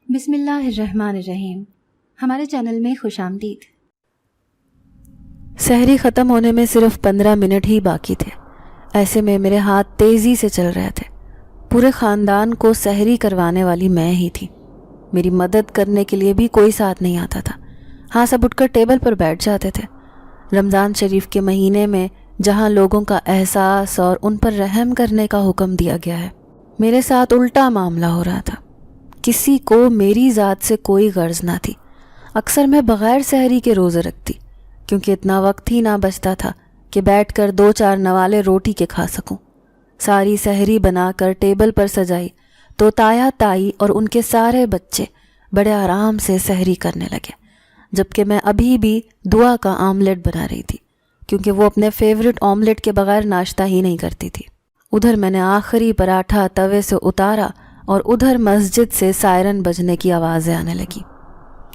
بسم اللہ الرحمن الرحیم۔ ہمارے چینل میں خوش آمدید۔ سحری ختم ہونے میں صرف 15 منٹ ہی باقی تھے۔ ایسے میں میرے ہاتھ تیزی سے چل رہے تھے۔ پورے خاندان کو سحری کروانے والی میں ہی تھی۔ میری مدد کرنے کے لیے بھی کوئی ساتھ نہیں آتا تھا۔ ہاں، سب اٹھ کر ٹیبل پر بیٹھ جاتے تھے۔ رمضان شریف کے مہینے میں جہاں لوگوں کا احساس اور ان پر رحم کرنے کا حکم دیا گیا ہے، میرے ساتھ الٹا معاملہ ہو رہا تھا۔ کسی کو میری ذات سے کوئی غرض نہ تھی۔ اکثر میں بغیر سحری کے روزے رکھتی، کیونکہ اتنا وقت ہی نہ بچتا تھا کہ بیٹھ کر 2-4 نوالے روٹی کے کھا سکوں۔ ساری سحری بنا کر ٹیبل پر سجائی تو تایا تائی اور ان کے سارے بچے بڑے آرام سے سحری کرنے لگے، جبکہ میں ابھی بھی دعا کا آملیٹ بنا رہی تھی، کیونکہ وہ اپنے فیورٹ آملیٹ کے بغیر ناشتہ ہی نہیں کرتی تھی۔ ادھر میں نے آخری پراٹھا توے سے اتارا اور ادھر مسجد سے سائرن بجنے کی آوازیں آنے لگی،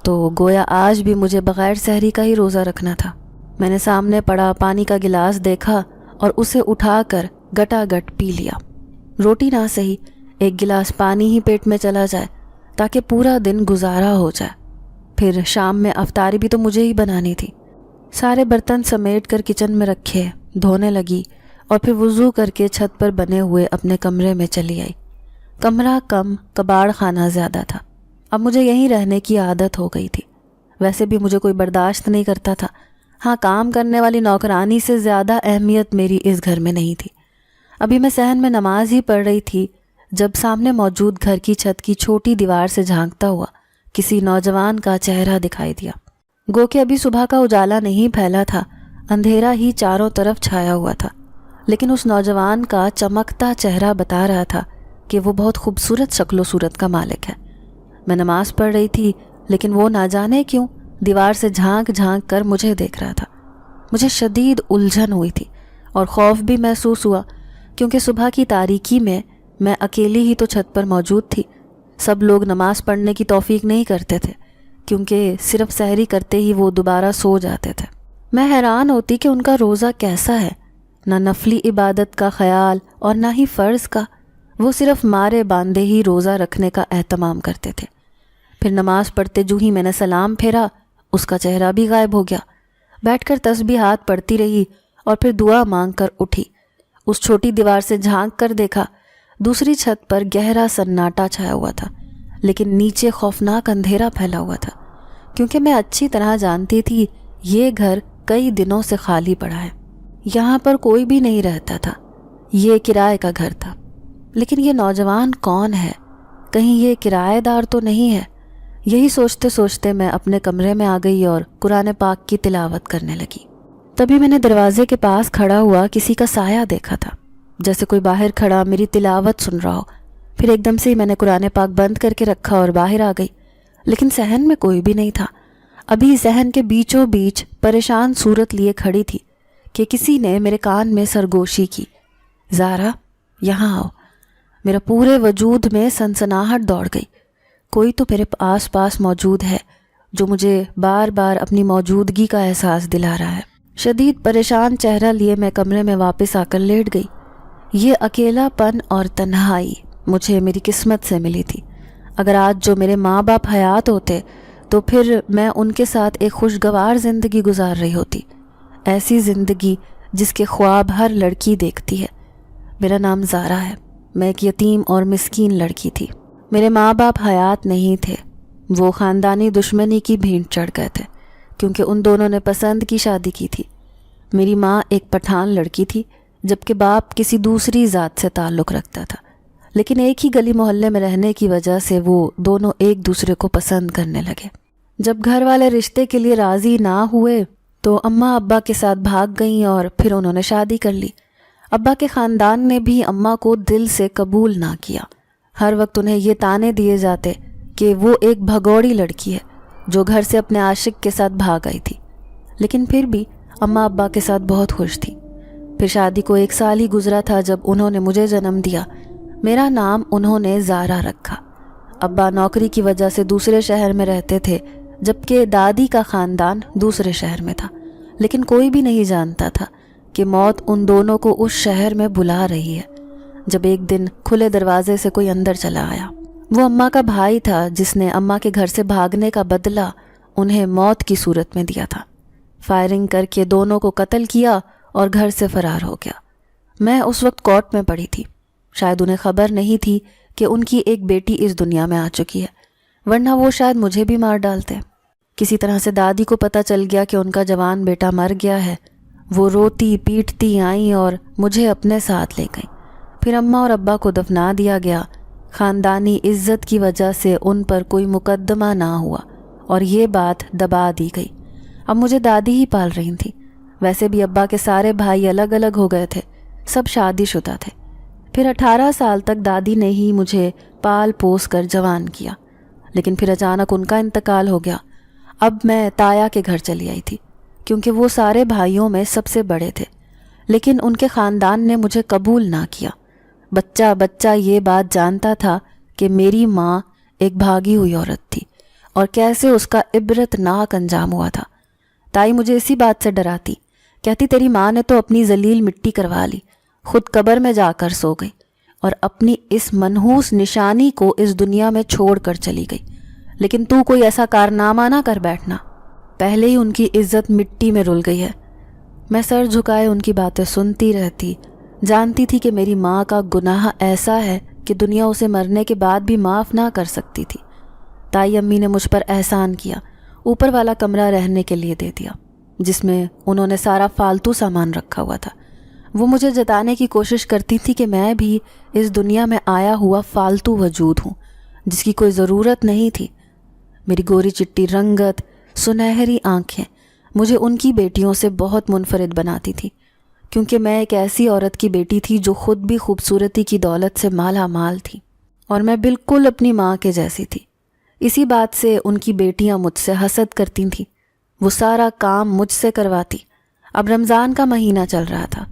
تو گویا آج بھی مجھے بغیر سحری کا ہی روزہ رکھنا تھا۔ میں نے سامنے پڑا پانی کا گلاس دیکھا اور اسے اٹھا کر گٹا گٹ پی لیا۔ روٹی نہ سہی، ایک گلاس پانی ہی پیٹ میں چلا جائے تاکہ پورا دن گزارا ہو جائے۔ پھر شام میں افطاری بھی تو مجھے ہی بنانی تھی۔ سارے برتن سمیٹ کر کچن میں رکھے، دھونے لگی اور پھر وضو کر کے چھت پر بنے ہوئے اپنے کمرے میں چلی آئی۔ کمرہ کم، کباڑ خانہ زیادہ تھا۔ اب مجھے یہیں رہنے کی عادت ہو گئی تھی۔ ویسے بھی مجھے کوئی برداشت نہیں کرتا تھا۔ ہاں، کام کرنے والی نوکرانی سے زیادہ اہمیت میری اس گھر میں نہیں تھی۔ ابھی میں صحن میں نماز ہی پڑھ رہی تھی جب سامنے موجود گھر کی چھت کی چھوٹی دیوار سے جھانکتا ہوا کسی نوجوان کا چہرہ دکھائی دیا۔ گو کہ ابھی صبح کا اجالا نہیں پھیلا تھا، اندھیرا ہی چاروں طرف چھایا ہوا تھا، لیکن اس نوجوان کا چمکتا چہرہ بتا رہا تھا کہ وہ بہت خوبصورت شکل و صورت کا مالک ہے۔ میں نماز پڑھ رہی تھی، لیکن وہ نہ جانے کیوں دیوار سے جھانک جھانک کر مجھے دیکھ رہا تھا۔ مجھے شدید الجھن ہوئی تھی اور خوف بھی محسوس ہوا، کیونکہ صبح کی تاریکی میں اکیلی ہی تو چھت پر موجود تھی۔ سب لوگ نماز پڑھنے کی توفیق نہیں کرتے تھے، کیونکہ صرف سحری کرتے ہی وہ دوبارہ سو جاتے تھے۔ میں حیران ہوتی کہ ان کا روزہ کیسا ہے، نہ نفلی عبادت کا خیال اور نہ ہی فرض کا۔ وہ صرف مارے باندھے ہی روزہ رکھنے کا اہتمام کرتے تھے۔ پھر نماز پڑھتے جو ہی میں نے سلام پھیرا، اس کا چہرہ بھی غائب ہو گیا۔ بیٹھ کر تسبیحات پڑھتی رہی اور پھر دعا مانگ کر اٹھی۔ اس چھوٹی دیوار سے جھانک کر دیکھا، دوسری چھت پر گہرا سناٹا چھایا ہوا تھا، لیکن نیچے خوفناک اندھیرا پھیلا ہوا تھا، کیونکہ میں اچھی طرح جانتی تھی یہ گھر کئی دنوں سے خالی پڑا ہے۔ یہاں پر کوئی بھی نہیں رہتا تھا، یہ کرائے کا گھر تھا۔ لیکن یہ نوجوان کون ہے؟ کہیں یہ کرایہ دار تو نہیں ہے؟ یہی سوچتے سوچتے میں اپنے کمرے میں آ گئی اور قرآن پاک کی تلاوت کرنے لگی۔ تبھی میں نے دروازے کے پاس کھڑا ہوا کسی کا سایہ دیکھا تھا، جیسے کوئی باہر کھڑا میری تلاوت سن رہا ہو۔ پھر ایک دم سے ہی میں نے قرآن پاک بند کر کے رکھا اور باہر آ گئی، لیکن صحن میں کوئی بھی نہیں تھا۔ ابھی صحن کے بیچوں بیچ پریشان صورت لیے کھڑی تھی کہ کسی نے میرے کان میں سرگوشی کی، زارا یہاں آؤ۔ میرا پورے وجود میں سنسناہٹ دوڑ گئی۔ کوئی تو میرے آس پاس موجود ہے جو مجھے بار بار اپنی موجودگی کا احساس دلا رہا ہے۔ شدید پریشان چہرہ لیے میں کمرے میں واپس آ کر لیٹ گئی۔ یہ اکیلا پن اور تنہائی مجھے میری قسمت سے ملی تھی۔ اگر آج جو میرے ماں باپ حیات ہوتے تو پھر میں ان کے ساتھ ایک خوشگوار زندگی گزار رہی ہوتی، ایسی زندگی جس کے خواب ہر لڑکی دیکھتی ہے۔ میرا نام زارا ہے، میں ایک یتیم اور مسکین لڑکی تھی۔ میرے ماں باپ حیات نہیں تھے، وہ خاندانی دشمنی کی بھینٹ چڑھ گئے تھے، کیونکہ ان دونوں نے پسند کی شادی کی تھی۔ میری ماں ایک پٹھان لڑکی تھی، جبکہ باپ کسی دوسری ذات سے تعلق رکھتا تھا، لیکن ایک ہی گلی محلے میں رہنے کی وجہ سے وہ دونوں ایک دوسرے کو پسند کرنے لگے۔ جب گھر والے رشتے کے لیے راضی نہ ہوئے تو اماں ابا کے ساتھ بھاگ گئیں اور پھر انہوں نے شادی کر لی۔ ابا کے خاندان نے بھی اماں کو دل سے قبول نہ کیا۔ ہر وقت انہیں یہ طعنے دیے جاتے کہ وہ ایک بھگوڑی لڑکی ہے جو گھر سے اپنے عاشق کے ساتھ بھاگ آئی تھی، لیکن پھر بھی اماں ابا کے ساتھ بہت خوش تھی۔ پھر شادی کو 1 سال ہی گزرا تھا جب انہوں نے مجھے جنم دیا۔ میرا نام انہوں نے زارا رکھا۔ ابا نوکری کی وجہ سے دوسرے شہر میں رہتے تھے، جبکہ دادی کا خاندان دوسرے شہر میں تھا، لیکن کوئی بھی نہیں جانتا تھا کہ موت ان دونوں کو اس شہر میں بلا رہی ہے۔ جب ایک دن کھلے دروازے سے کوئی اندر چلا آیا، وہ اماں کا بھائی تھا جس نے اماں کے گھر سے بھاگنے کا بدلہ انہیں موت کی صورت میں دیا تھا۔ فائرنگ کر کے دونوں کو قتل کیا اور گھر سے فرار ہو گیا۔ میں اس وقت کورٹ میں پڑی تھی۔ شاید انہیں خبر نہیں تھی کہ ان کی ایک بیٹی اس دنیا میں آ چکی ہے، ورنہ وہ شاید مجھے بھی مار ڈالتے۔ کسی طرح سے دادی کو پتہ چل گیا کہ ان کا جوان بیٹا مر گیا ہے۔ وہ روتی پیٹتی آئیں اور مجھے اپنے ساتھ لے گئیں۔ پھر اماں اور ابا کو دفنا دیا گیا۔ خاندانی عزت کی وجہ سے ان پر کوئی مقدمہ نہ ہوا اور یہ بات دبا دی گئی۔ اب مجھے دادی ہی پال رہی تھی۔ ویسے بھی ابا کے سارے بھائی الگ الگ ہو گئے تھے، سب شادی شدہ تھے۔ پھر 18 سال تک دادی نے ہی مجھے پال پوس کر جوان کیا، لیکن پھر اچانک ان کا انتقال ہو گیا۔ اب میں تایا کے گھر چلی آئی تھی، کیونکہ وہ سارے بھائیوں میں سب سے بڑے تھے، لیکن ان کے خاندان نے مجھے قبول نہ کیا۔ بچہ بچہ یہ بات جانتا تھا کہ میری ماں ایک بھاگی ہوئی عورت تھی اور کیسے اس کا عبرت ناک انجام ہوا تھا۔ تائی مجھے اسی بات سے ڈراتی، کہتی تیری ماں نے تو اپنی ذلیل مٹی کروا لی، خود قبر میں جا کر سو گئی اور اپنی اس منحوس نشانی کو اس دنیا میں چھوڑ کر چلی گئی، لیکن تو کوئی ایسا کارنامہ نہ کر بیٹھنا، پہلے ہی ان کی عزت مٹی میں رل گئی ہے۔ میں سر جھکائے ان کی باتیں سنتی رہتی، جانتی تھی کہ میری ماں کا گناہ ایسا ہے کہ دنیا اسے مرنے کے بعد بھی معاف نہ کر سکتی تھی۔ تائی امی نے مجھ پر احسان کیا، اوپر والا کمرہ رہنے کے لیے دے دیا، جس میں انہوں نے سارا فالتو سامان رکھا ہوا تھا۔ وہ مجھے جتانے کی کوشش کرتی تھی کہ میں بھی اس دنیا میں آیا ہوا فالتو وجود ہوں، جس کی کوئی ضرورت نہیں تھی۔ میری گوری چٹی رنگت، سنہری آنکھیں مجھے ان کی بیٹیوں سے بہت منفرد بناتی تھی، کیونکہ میں ایک ایسی عورت کی بیٹی تھی جو خود بھی خوبصورتی کی دولت سے مالا مال تھی، اور میں بالکل اپنی ماں کے جیسی تھی۔ اسی بات سے ان کی بیٹیاں مجھ سے حسد کرتی تھیں۔ وہ سارا کام مجھ سے کرواتی۔ اب رمضان کا مہینہ چل رہا تھا،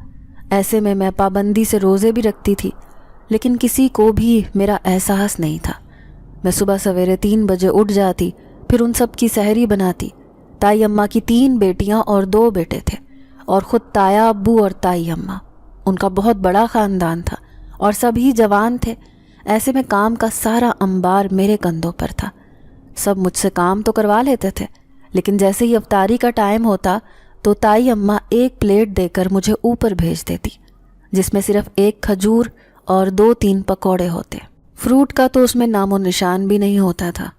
ایسے میں پابندی سے روزے بھی رکھتی تھی، لیکن کسی کو بھی میرا احساس نہیں تھا۔ میں صبح سویرے 3 بجے اٹھ جاتی، پھر ان سب کی سحری بناتی۔ تائی اماں کی 3 بیٹیاں اور 2 بیٹے تھے، اور خود تایا ابو اور تائی اماں۔ ان کا بہت بڑا خاندان تھا اور سبھی جوان تھے۔ ایسے میں کام کا سارا انبار میرے کندھوں پر تھا۔ سب مجھ سے کام تو کروا لیتے تھے، لیکن جیسے ہی افطاری کا ٹائم ہوتا تو تائی اماں ایک پلیٹ دے کر مجھے اوپر بھیج دیتی، جس میں صرف 1 کھجور اور 2-3 پکوڑے ہوتے۔ فروٹ کا تو اس میں نام و نشان بھی نہیں ہوتا تھا۔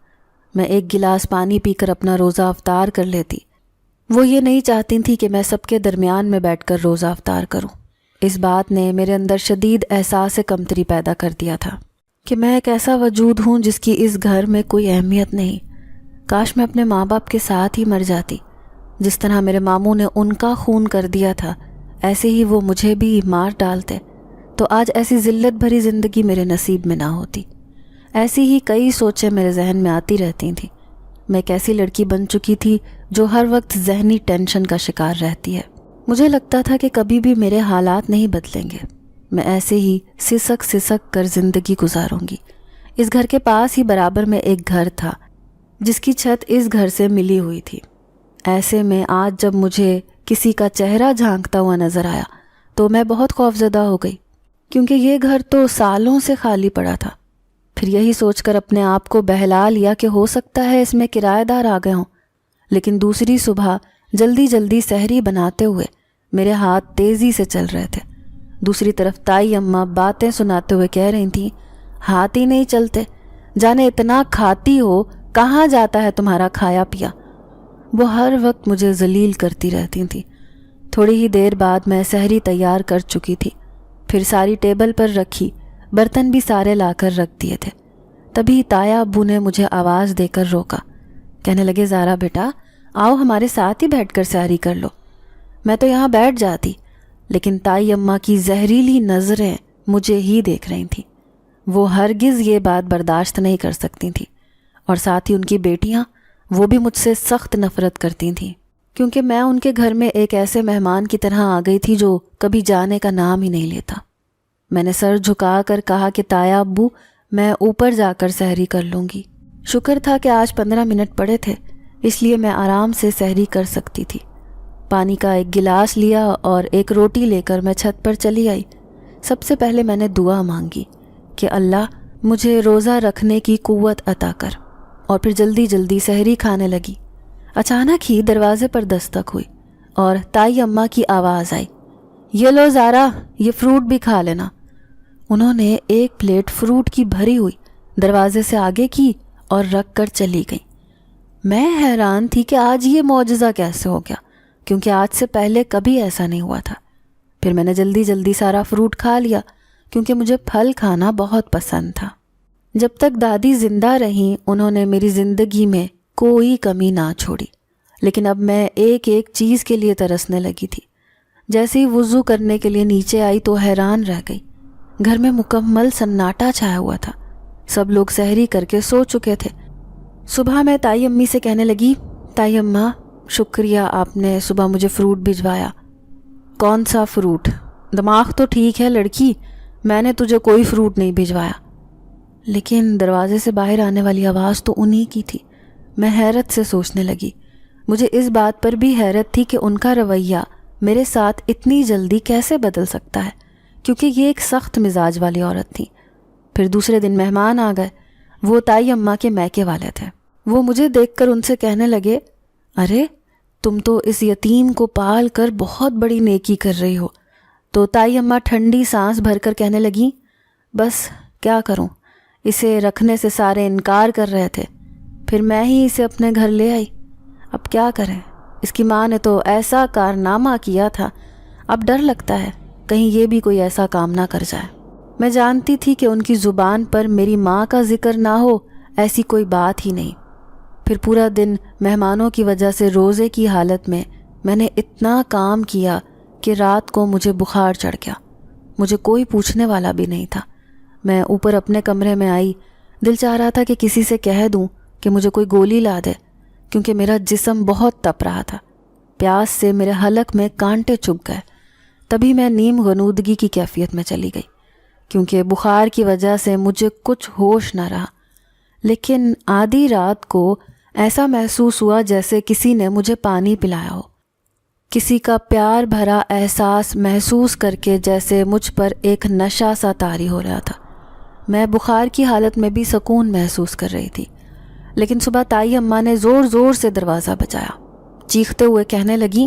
میں 1 گلاس پانی پی کر اپنا روزہ افطار کر لیتی۔ وہ یہ نہیں چاہتی تھی کہ میں سب کے درمیان میں بیٹھ کر روزہ افطار کروں۔ اس بات نے میرے اندر شدید احساس کمتری پیدا کر دیا تھا کہ میں ایک ایسا وجود ہوں جس کی اس گھر میں کوئی اہمیت نہیں۔ کاش میں اپنے ماں باپ کے ساتھ ہی مر جاتی۔ جس طرح میرے ماموں نے ان کا خون کر دیا تھا، ایسے ہی وہ مجھے بھی مار ڈالتے تو آج ایسی ذلت بھری زندگی میرے نصیب میں نہ ہوتی۔ ایسی ہی کئی سوچیں میرے ذہن میں آتی رہتی تھیں۔ میں ایک ایسی لڑکی بن چکی تھی جو ہر وقت ذہنی ٹینشن کا شکار رہتی ہے۔ مجھے لگتا تھا کہ کبھی بھی میرے حالات نہیں بدلیں گے، میں ایسے ہی سسک سسک کر زندگی گزاروں گی۔ اس گھر کے پاس ہی برابر میں ایک گھر تھا جس کی چھت اس گھر سے ملی ہوئی تھی۔ ایسے میں آج جب مجھے کسی کا چہرہ جھانکتا ہوا نظر آیا تو میں بہت خوفزدہ ہو گئی، کیونکہ یہ گھر تو سالوں سے خالی پڑا تھا۔ پھر یہی سوچ کر اپنے آپ کو بہلا لیا کہ ہو سکتا ہے اس میں کرایہ دار آ گئے ہوں، لیکن دوسری صبح جلدی جلدی سحری بناتے ہوئے میرے ہاتھ تیزی سے چل رہے تھے۔ دوسری طرف تائی اماں باتیں سناتے ہوئے کہہ رہی تھیں، ہاتھ ہی نہیں چلتے، جانے اتنا کھاتی ہو، کہاں جاتا ہے تمہارا کھایا پیا۔ وہ ہر وقت مجھے ذلیل کرتی رہتی تھیں۔ تھوڑی ہی دیر بعد میں سحری تیار کر چکی تھی، پھر ساری ٹیبل پر رکھی، برتن بھی سارے لا کر رکھ دیے تھے۔ تبھی تایا ابو نے مجھے آواز دے کر روکا، کہنے لگے زارا بیٹا آؤ ہمارے ساتھ ہی بیٹھ کر سحری کر لو۔ میں تو یہاں بیٹھ جاتی، لیکن تائی اماں کی زہریلی نظریں مجھے ہی دیکھ رہی تھیں۔ وہ ہرگز یہ بات برداشت نہیں کر سکتی تھیں، اور ساتھ ہی ان کی بیٹیاں، وہ بھی مجھ سے سخت نفرت کرتی تھیں، کیونکہ میں ان کے گھر میں ایک ایسے مہمان کی طرح آ گئی تھی جو کبھی جانے کا نام ہی نہیں لیتا۔ میں نے سر جھکا کر کہا کہ تایا ابو میں اوپر جا کر سحری کر لوں گی۔ شکر تھا کہ آج 15 منٹ پڑے تھے، اس لیے میں آرام سے سحری کر سکتی تھی۔ پانی کا 1 گلاس لیا اور 1 روٹی لے کر میں چھت پر چلی آئی۔ سب سے پہلے میں نے دعا مانگی کہ اللہ مجھے روزہ رکھنے کی قوت عطا کر، اور پھر جلدی جلدی سحری کھانے لگی۔ اچانک ہی دروازے پر دستک ہوئی اور تائی اماں کی آواز آئی، یہ لو زارا، یہ فروٹ بھی کھا لینا۔ انہوں نے ایک پلیٹ فروٹ کی بھری ہوئی دروازے سے آگے کی اور رکھ کر چلی گئی۔ میں حیران تھی کہ آج یہ معجزہ کیسے ہو گیا، کیونکہ آج سے پہلے کبھی ایسا نہیں ہوا تھا۔ پھر میں نے جلدی جلدی سارا فروٹ کھا لیا، کیونکہ مجھے پھل کھانا بہت پسند تھا۔ جب تک دادی زندہ رہیں انہوں نے میری زندگی میں کوئی کمی نہ چھوڑی، لیکن اب میں ایک ایک چیز کے لیے ترسنے لگی تھی۔ جیسے ہی وضو کرنے کے لیے نیچے آئی تو حیران رہ گئی۔ گھر میں مکمل سناٹا چھایا ہوا تھا، سب لوگ سحری کر کے سو چکے تھے۔ صبح میں تائی امی سے کہنے لگی، تائی اماں شکریہ، آپ نے صبح مجھے فروٹ بھجوایا۔ کون سا فروٹ؟ دماغ تو ٹھیک ہے لڑکی، میں نے تجھے کوئی فروٹ نہیں بھجوایا۔ لیکن دروازے سے باہر آنے والی آواز تو انہی کی تھی۔ میں حیرت سے سوچنے لگی۔ مجھے اس بات پر بھی حیرت تھی کہ ان کا رویہ میرے ساتھ اتنی جلدی کیسے بدل سکتا ہے، کیونکہ یہ ایک سخت مزاج والی عورت تھی۔ پھر دوسرے دن مہمان آ گئے، وہ تائی اماں کے میکے والے تھے۔ وہ مجھے دیکھ کر ان سے کہنے لگے، ارے تم تو اس یتیم کو پال کر بہت بڑی نیکی کر رہی ہو۔ تو تائی اماں ٹھنڈی سانس بھر کر کہنے لگیں، بس کیا کروں، اسے رکھنے سے سارے انکار کر رہے تھے، پھر میں ہی اسے اپنے گھر لے آئی۔ اب کیا کریں، اس کی ماں نے تو ایسا کارنامہ کیا تھا، اب ڈر لگتا ہے کہیں یہ بھی کوئی ایسا کام نہ کر جائے۔ میں جانتی تھی کہ ان کی زبان پر میری ماں کا ذکر نہ ہو، ایسی کوئی بات ہی نہیں۔ پھر پورا دن مہمانوں کی وجہ سے روزے کی حالت میں نے اتنا کام کیا کہ رات کو مجھے بخار چڑھ گیا۔ مجھے کوئی پوچھنے والا بھی نہیں تھا۔ میں اوپر اپنے کمرے میں آئی، دل چاہ رہا تھا کہ کسی سے کہہ دوں کہ مجھے کوئی گولی لا دے، کیونکہ میرا جسم بہت تپ رہا تھا۔ پیاس سے میرے حلق میں کانٹے چبھ گئے۔ تبھی میں نیم غنودگی کی کیفیت میں چلی گئی، کیونکہ بخار کی وجہ سے مجھے کچھ ہوش نہ رہا۔ لیکن آدھی رات کو ایسا محسوس ہوا جیسے کسی نے مجھے پانی پلایا ہو، کسی کا پیار بھرا احساس محسوس کر کے جیسے مجھ پر ایک نشہ سا طاری ہو رہا تھا۔ میں بخار کی حالت میں بھی سکون محسوس کر رہی تھی۔ لیکن صبح تائی اماں نے زور زور سے دروازہ بجایا، چیختے ہوئے کہنے لگیں،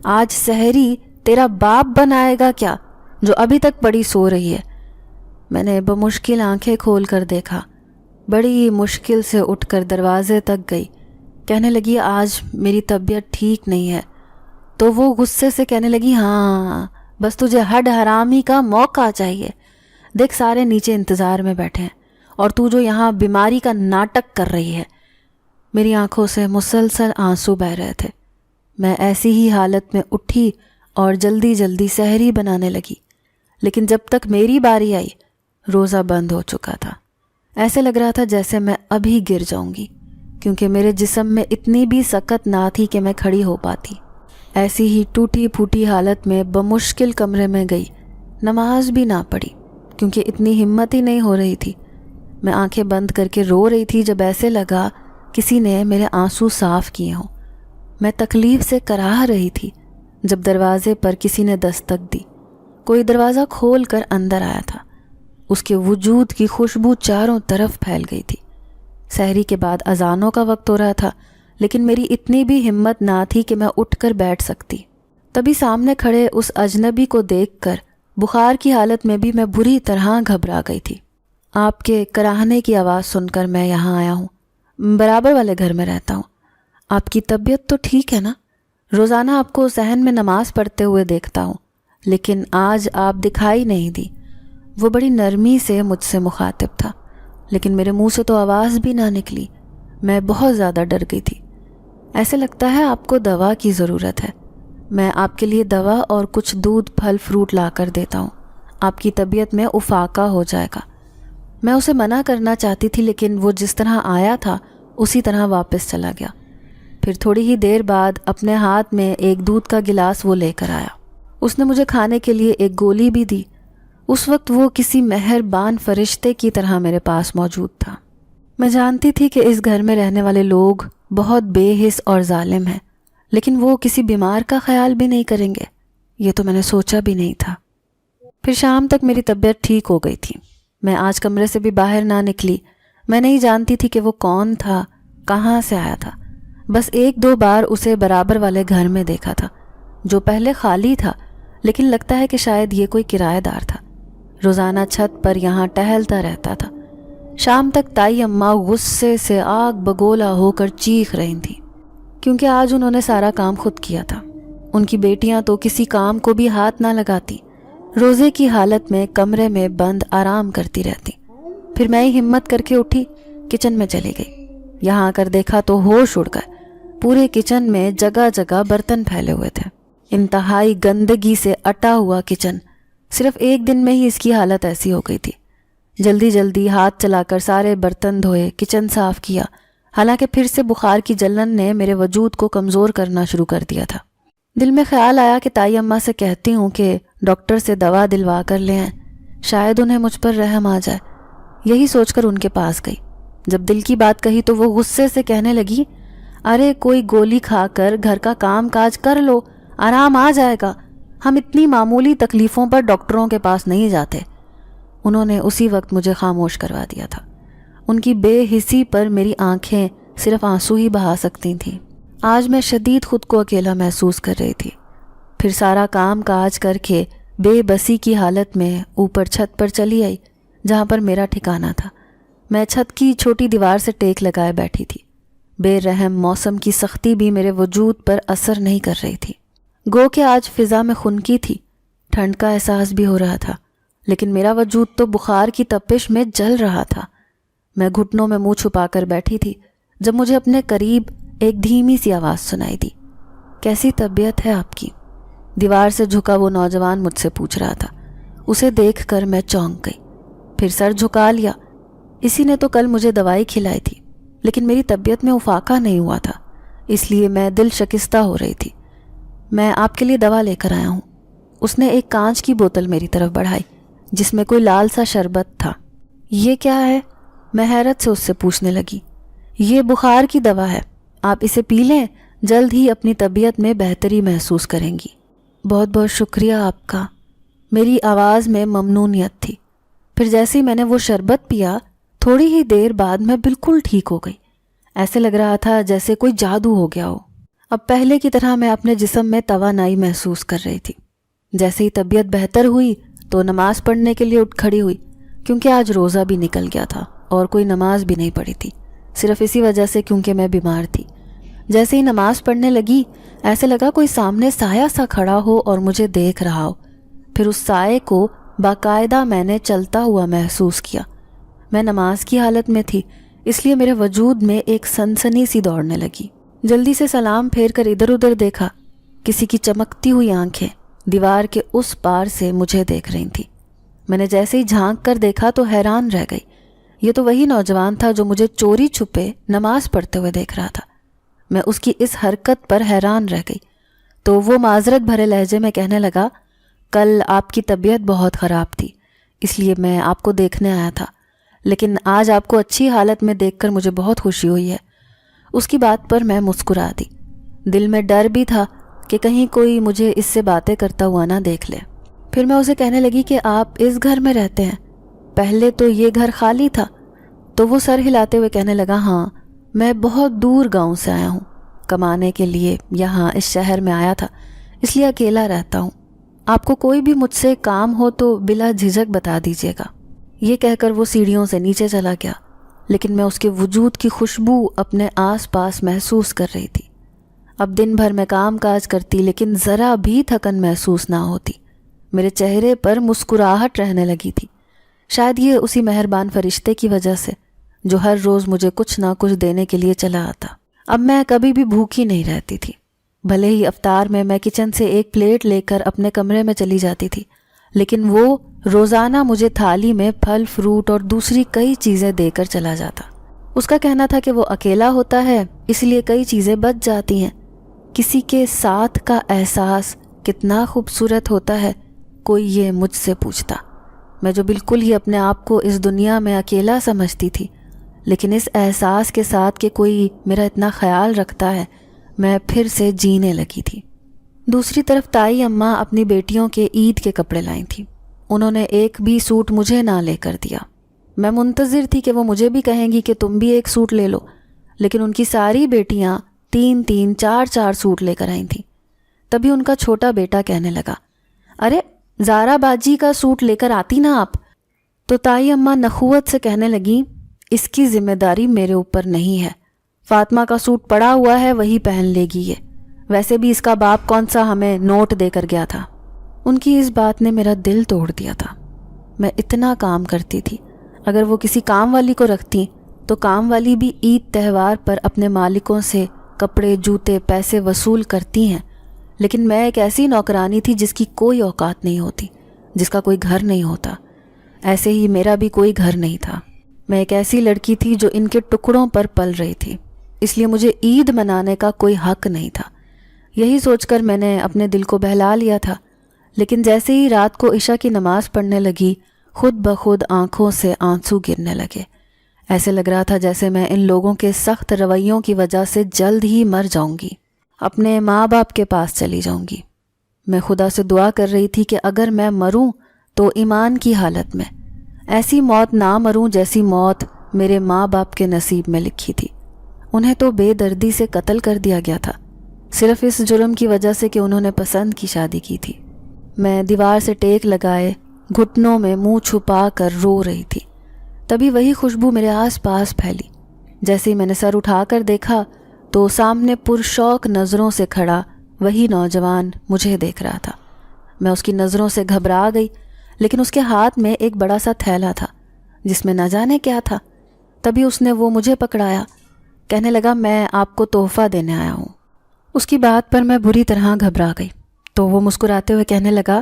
آج سحری تیرا باپ بنائے گا کیا، جو ابھی تک پڑی سو رہی ہے۔ میں نے بمشکل آنکھیں کھول کر دیکھا، بڑی مشکل سے اٹھ کر دروازے تک گئی۔ کہنے لگی، آج میری طبیعت ٹھیک نہیں ہے۔ تو وہ غصے سے کہنے لگی، ہاں بس تجھے ہڈ حرامی کا موقع چاہیے، دیکھ سارے نیچے انتظار میں بیٹھے ہیں اور تو جو یہاں بیماری کا ناٹک کر رہی ہے۔ میری آنکھوں سے مسلسل آنسو بہہ رہے تھے۔ میں ایسی ہی حالت میں اٹھی اور جلدی جلدی سحری بنانے لگی، لیکن جب تک میری باری آئی روزہ بند ہو چکا تھا۔ ایسے لگ رہا تھا جیسے میں ابھی گر جاؤں گی، کیونکہ میرے جسم میں اتنی بھی سکت نہ تھی کہ میں کھڑی ہو پاتی۔ ایسی ہی ٹوٹی پھوٹی حالت میں بمشکل کمرے میں گئی، نماز بھی نہ پڑھی کیونکہ اتنی ہمت ہی نہیں ہو رہی تھی۔ میں آنکھیں بند کر کے رو رہی تھی جب ایسے لگا کسی نے میرے آنسو صاف کیے ہوں۔ میں تکلیف سے کراہ رہی تھی جب دروازے پر کسی نے دستک دی۔ کوئی دروازہ کھول کر اندر آیا تھا۔ اس کے وجود کی خوشبو چاروں طرف پھیل گئی تھی۔ سحری کے بعد اذانوں کا وقت ہو رہا تھا، لیکن میری اتنی بھی ہمت نہ تھی کہ میں اٹھ کر بیٹھ سکتی۔ تبھی سامنے کھڑے اس اجنبی کو دیکھ کر بخار کی حالت میں بھی میں بری طرح گھبرا گئی تھی۔ آپ کے کراہنے کی آواز سن کر میں یہاں آیا ہوں، برابر والے گھر میں رہتا ہوں۔ آپ کی طبیعت تو ٹھیک ہے نا؟ روزانہ آپ کو صحن میں نماز پڑھتے ہوئے دیکھتا ہوں، لیکن آج آپ دکھائی نہیں دی۔ وہ بڑی نرمی سے مجھ سے مخاطب تھا، لیکن میرے منہ سے تو آواز بھی نہ نکلی۔ میں بہت زیادہ ڈر گئی تھی۔ ایسے لگتا ہے آپ کو دوا کی ضرورت ہے، میں آپ کے لیے دوا اور کچھ دودھ پھل فروٹ لا کر دیتا ہوں، آپ کی طبیعت میں افاقہ ہو جائے گا۔ میں اسے منع کرنا چاہتی تھی، لیکن وہ جس طرح آیا تھا اسی طرح واپس چلا گیا۔ پھر تھوڑی ہی دیر بعد اپنے ہاتھ میں ایک دودھ کا گلاس وہ لے کر آیا۔ اس نے مجھے کھانے کے لیے ایک گولی بھی دی۔ اس وقت وہ کسی مہربان فرشتے کی طرح میرے پاس موجود تھا۔ میں جانتی تھی کہ اس گھر میں رہنے والے لوگ بہت بے حس اور ظالم ہیں، لیکن وہ کسی بیمار کا خیال بھی نہیں کریں گے، یہ تو میں نے سوچا بھی نہیں تھا۔ پھر شام تک میری طبیعت ٹھیک ہو گئی تھی۔ میں آج کمرے سے بھی باہر نہ نکلی۔ میں نہیں جانتی تھی کہ وہ کون تھا، کہاں سے آیا تھا۔ بس 1-2 بار اسے برابر والے گھر میں دیکھا تھا، جو پہلے خالی تھا، لیکن لگتا ہے کہ شاید یہ کوئی کرایہ دار تھا۔ روزانہ چھت پر یہاں ٹہلتا رہتا تھا۔ شام تک تائی اماں غصے سے آگ بگولا ہو کر چیخ رہی تھیں، کیونکہ آج انہوں نے سارا کام خود کیا تھا۔ ان کی بیٹیاں تو کسی کام کو بھی ہاتھ نہ لگاتی، روزے کی حالت میں کمرے میں بند آرام کرتی رہتی۔ پھر میں ہی ہمت کر کے اٹھی، کچن میں چلی گئی۔ یہاں آ کر دیکھا تو ہوش اڑ گئے۔ پورے کچن میں جگہ جگہ برتن پھیلے ہوئے تھے۔ انتہائی گندگی سے اٹا ہوا کچن۔ صرف 1 دن میں ہی اس کی حالت ایسی ہو گئی تھی۔ جلدی جلدی ہاتھ چلا کر سارے برتن دھوئے، کچن صاف کیا، حالانکہ پھر سے بخار کی جلن نے میرے وجود کو کمزور کرنا شروع کر دیا تھا۔ دل میں خیال آیا کہ تائی اماں سے کہتی ہوں کہ ڈاکٹر سے دوا دلوا کر لے آئیں، شاید انہیں مجھ پر رحم آ جائے۔ یہی سوچ کر ان کے پاس گئی۔ جب دل کی بات کہی تو وہ غصے سے کہنے لگی، ارے کوئی گولی کھا کر گھر کا کام کاج کر لو، آرام آ جائے گا۔ ہم اتنی معمولی تکلیفوں پر ڈاکٹروں کے پاس نہیں جاتے۔ انہوں نے اسی وقت مجھے خاموش کروا دیا تھا۔ ان کی بے حسی پر میری آنکھیں صرف آنسو ہی بہا سکتی تھیں۔ آج میں شدید خود کو اکیلا محسوس کر رہی تھی۔ پھر سارا کام کاج کر کے بے بسی کی حالت میں اوپر چھت پر چلی آئی، جہاں پر میرا ٹھکانہ تھا۔ میں چھت کی چھوٹی دیوار سے ٹیک لگائے بیٹھی تھی۔ بے رحم موسم کی سختی بھی میرے وجود پر اثر نہیں کر رہی تھی۔ گو کہ آج فضا میں خنکی تھی، ٹھنڈ کا احساس بھی ہو رہا تھا، لیکن میرا وجود تو بخار کی تپش میں جل رہا تھا۔ میں گھٹنوں میں منہ چھپا کر بیٹھی تھی جب مجھے اپنے قریب ایک دھیمی سی آواز سنائی دی، کیسی طبیعت ہے آپ کی؟ دیوار سے جھکا وہ نوجوان مجھ سے پوچھ رہا تھا۔ اسے دیکھ کر میں چونک گئی، پھر سر جھکا لیا۔ اسی نے تو کل مجھے دوائی کھلائی تھی، لیکن میری طبیعت میں افاقہ نہیں ہوا تھا، اس لیے میں دل شکستہ ہو رہی تھی۔ میں آپ کے لیے دوا لے کر آیا ہوں۔ اس نے ایک کانچ کی بوتل میری طرف بڑھائی جس میں کوئی لال سا شربت تھا۔ یہ کیا ہے؟ میں حیرت سے اس سے پوچھنے لگی۔ یہ بخار کی دوا ہے، آپ اسے پی لیں، جلد ہی اپنی طبیعت میں بہتری محسوس کریں گی۔ بہت بہت شکریہ آپ کا۔ میری آواز میں ممنونیت تھی۔ پھر جیسے ہی میں نے وہ شربت پیا، تھوڑی ہی دیر بعد میں بالکل ٹھیک ہو گئی۔ ایسے لگ رہا تھا جیسے کوئی جادو ہو گیا ہو۔ اب پہلے کی طرح میں اپنے جسم میں توانائی محسوس کر رہی تھی۔ جیسے ہی طبیعت بہتر ہوئی تو نماز پڑھنے کے لیے اٹھ کھڑی ہوئی، کیونکہ آج روزہ بھی نکل گیا تھا اور کوئی نماز بھی نہیں پڑھی تھی، صرف اسی وجہ سے کیونکہ میں بیمار تھی۔ جیسے ہی نماز پڑھنے لگی، ایسے لگا کوئی سامنے سایہ سا کھڑا ہو اور مجھے دیکھ رہا ہو۔ پھر اس سائے کو باقاعدہ میں نے چلتا ہوا محسوس کیا۔ میں نماز کی حالت میں تھی، اس لیے میرے وجود میں ایک سنسنی سی دوڑنے لگی۔ جلدی سے سلام پھیر کر ادھر ادھر دیکھا، کسی کی چمکتی ہوئی آنکھیں دیوار کے اس پار سے مجھے دیکھ رہی تھی۔ میں نے جیسے ہی جھانک کر دیکھا تو حیران رہ گئی۔ یہ تو وہی نوجوان تھا جو مجھے چوری چھپے نماز پڑھتے ہوئے دیکھ رہا تھا۔ میں اس کی اس حرکت پر حیران رہ گئی تو وہ معذرت بھرے لہجے میں کہنے لگا، کل آپ کی طبیعت بہت خراب تھی، اس لیے میں آپ کو دیکھنے آیا تھا، لیکن آج آپ کو اچھی حالت میں دیکھ کر مجھے بہت خوشی ہوئی ہے۔ اس کی بات پر میں مسکرا دی۔ دل میں ڈر بھی تھا کہ کہیں کوئی مجھے اس سے باتیں کرتا ہوا نہ دیکھ لے۔ پھر میں اسے کہنے لگی کہ آپ اس گھر میں رہتے ہیں؟ پہلے تو یہ گھر خالی تھا۔ تو وہ سر ہلاتے ہوئے کہنے لگا، ہاں، میں بہت دور گاؤں سے آیا ہوں، کمانے کے لیے یہاں اس شہر میں آیا تھا، اس لیے اکیلا رہتا ہوں۔ آپ کو کوئی بھی مجھ سے کام ہو تو بلا جھجک بتا دیجیے گا۔ یہ کہہ کر وہ سیڑھیوں سے نیچے چلا گیا، لیکن میں اس کے وجود کی خوشبو اپنے آس پاس محسوس کر رہی تھی۔ اب دن بھر میں کام کاج کرتی لیکن ذرا بھی تھکن محسوس نہ ہوتی۔ میرے چہرے پر مسکراہٹ رہنے لگی تھی، شاید یہ اسی مہربان فرشتے کی وجہ سے جو ہر روز مجھے کچھ نہ کچھ دینے کے لیے چلا آتا۔ اب میں کبھی بھی بھوکی نہیں رہتی تھی۔ بھلے ہی افطار میں کچن سے ایک پلیٹ لے کر اپنے کمرے میں چلی جاتی تھی، لیکن وہ روزانہ مجھے تھالی میں پھل فروٹ اور دوسری کئی چیزیں دے کر چلا جاتا۔ اس کا کہنا تھا کہ وہ اکیلا ہوتا ہے، اس لیے کئی چیزیں بچ جاتی ہیں۔ کسی کے ساتھ کا احساس کتنا خوبصورت ہوتا ہے، کوئی یہ مجھ سے پوچھتا۔ میں جو بالکل ہی اپنے آپ کو اس دنیا میں اکیلا سمجھتی تھی، لیکن اس احساس کے ساتھ کہ کوئی میرا اتنا خیال رکھتا ہے، میں پھر سے جینے لگی تھی۔ دوسری طرف تائی اماں اپنی بیٹیوں کے عید کے کپڑے لائی تھیں۔ انہوں نے ایک بھی سوٹ مجھے نہ لے کر دیا۔ میں منتظر تھی کہ وہ مجھے بھی کہیں گی کہ تم بھی ایک سوٹ لے لو، لیکن ان کی ساری بیٹیاں 3 4 سوٹ لے کر آئی تھیں۔ تبھی ان کا چھوٹا بیٹا کہنے لگا، ارے زارا باجی کا سوٹ لے کر آتی نا آپ۔ تو تائی اماں نخوت سے کہنے لگیں، اس کی ذمہ داری میرے اوپر نہیں ہے، فاطمہ کا سوٹ پڑا ہوا ہے وہی پہن لے گی یہ، ویسے بھی اس کا باپ کون سا ہمیں نوٹ دے کر گیا تھا۔ ان کی اس بات نے میرا دل توڑ دیا تھا۔ میں اتنا کام کرتی تھی، اگر وہ کسی کام والی کو رکھتی تو کام والی بھی عید تہوار پر اپنے مالکوں سے کپڑے جوتے پیسے وصول کرتی ہیں، لیکن میں ایک ایسی نوکرانی تھی جس کی کوئی اوقات نہیں ہوتی، جس کا کوئی گھر نہیں ہوتا۔ ایسے ہی میرا بھی کوئی گھر نہیں تھا۔ میں ایک ایسی لڑکی تھی جو ان کے ٹکڑوں پر پل رہی تھی، اس لیے مجھے عید منانے کا کوئی حق نہیں تھا۔ یہی سوچ کر میں نے اپنے دل کو بہلا لیا تھا، لیکن جیسے ہی رات کو عشاء کی نماز پڑھنے لگی، خود بخود آنکھوں سے آنسو گرنے لگے۔ ایسے لگ رہا تھا جیسے میں ان لوگوں کے سخت رویوں کی وجہ سے جلد ہی مر جاؤں گی، اپنے ماں باپ کے پاس چلی جاؤں گی۔ میں خدا سے دعا کر رہی تھی کہ اگر میں مروں تو ایمان کی حالت میں، ایسی موت نہ مروں جیسی موت میرے ماں باپ کے نصیب میں لکھی تھی۔ انہیں تو بے دردی سے قتل کر دیا گیا تھا، صرف اس جرم کی وجہ سے کہ انہوں نے پسند کی شادی کی تھی۔ میں دیوار سے ٹیک لگائے گھٹنوں میں منہ چھپا کر رو رہی تھی۔ تبھی وہی خوشبو میرے آس پاس پھیلی۔ جیسے ہی میں نے سر اٹھا کر دیکھا تو سامنے پرشوق نظروں سے کھڑا وہی نوجوان مجھے دیکھ رہا تھا۔ میں اس کی نظروں سے گھبرا گئی، لیکن اس کے ہاتھ میں ایک بڑا سا تھیلا تھا جس میں نہ جانے کیا تھا۔ تبھی اس نے وہ مجھے پکڑایا، کہنے لگا میں آپ کو تحفہ دینے آیا ہوں۔ اس کی بات پر میں بری طرح گھبرا گئی، تو وہ مسکراتے ہوئے کہنے لگا،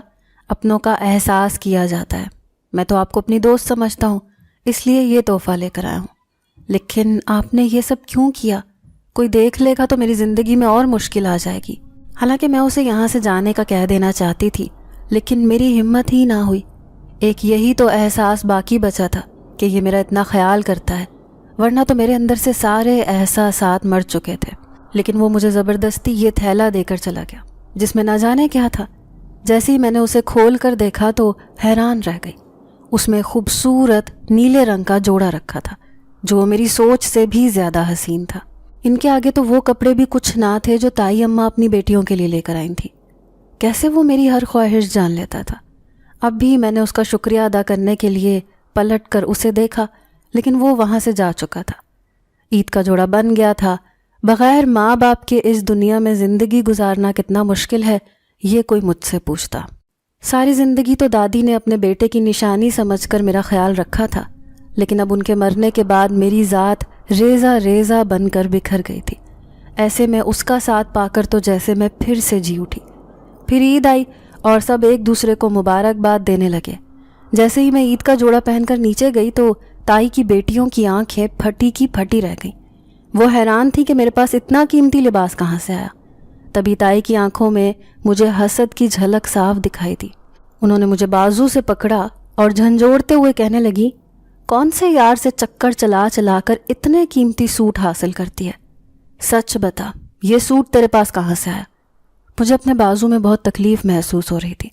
اپنوں کا احساس کیا جاتا ہے، میں تو آپ کو اپنی دوست سمجھتا ہوں، اس لیے یہ تحفہ لے کر آیا ہوں۔ لیکن آپ نے یہ سب کیوں کیا؟ کوئی دیکھ لے گا تو میری زندگی میں اور مشکل آ جائے گی۔ حالانکہ میں اسے یہاں سے جانے کا کہہ دینا چاہتی تھی، لیکن میری ہمت ہی نہ ہوئی۔ ایک یہی تو احساس باقی بچا تھا کہ یہ میرا اتنا خیال کرتا ہے، ورنہ تو میرے اندر سے سارے احساسات مر چکے تھے۔ لیکن وہ مجھے زبردستی یہ تھیلا دے کر چلا گیا جس میں نہ جانے کیا تھا۔ جیسے ہی میں نے اسے کھول کر دیکھا تو حیران رہ گئی۔ اس میں خوبصورت نیلے رنگ کا جوڑا رکھا تھا جو میری سوچ سے بھی زیادہ حسین تھا۔ ان کے آگے تو وہ کپڑے بھی کچھ نہ تھے جو تائی اماں اپنی بیٹیوں کے لیے لے کر آئی تھیں۔ کیسے وہ میری ہر خواہش جان لیتا تھا؟ اب بھی میں نے اس کا شکریہ ادا کرنے کے لیے پلٹ کر اسے دیکھا، لیکن وہ وہاں سے جا چکا تھا۔ عید کا جوڑا بن گیا تھا۔ بغیر ماں باپ کے اس دنیا میں زندگی گزارنا کتنا مشکل ہے، یہ کوئی مجھ سے پوچھتا۔ ساری زندگی تو دادی نے اپنے بیٹے کی نشانی سمجھ کر میرا خیال رکھا تھا، لیکن اب ان کے مرنے کے بعد میری ذات ریزہ ریزہ بن کر بکھر گئی تھی۔ ایسے میں اس کا ساتھ پا کر تو جیسے میں پھر سے جی اٹھی۔ پھر عید آئی اور سب ایک دوسرے کو مبارکباد دینے لگے۔ جیسے ہی میں عید کا جوڑا پہن کر نیچے گئی تو تائی کی بیٹیوں کی آنکھیں پھٹی کی پھٹی رہ گئیں۔ وہ حیران تھی کہ میرے پاس اتنا قیمتی لباس کہاں سے آیا۔ تبھی تائی کی آنکھوں میں مجھے حسد کی جھلک صاف دکھائی دی۔ انہوں نے مجھے بازو سے پکڑا اور جھنجھوڑتے ہوئے کہنے لگی، کون سے یار سے چکر چلا چلا کر اتنے قیمتی سوٹ حاصل کرتی ہے؟ سچ بتا، یہ سوٹ تیرے پاس کہاں سے آیا؟ مجھے اپنے بازو میں بہت تکلیف محسوس ہو رہی تھی،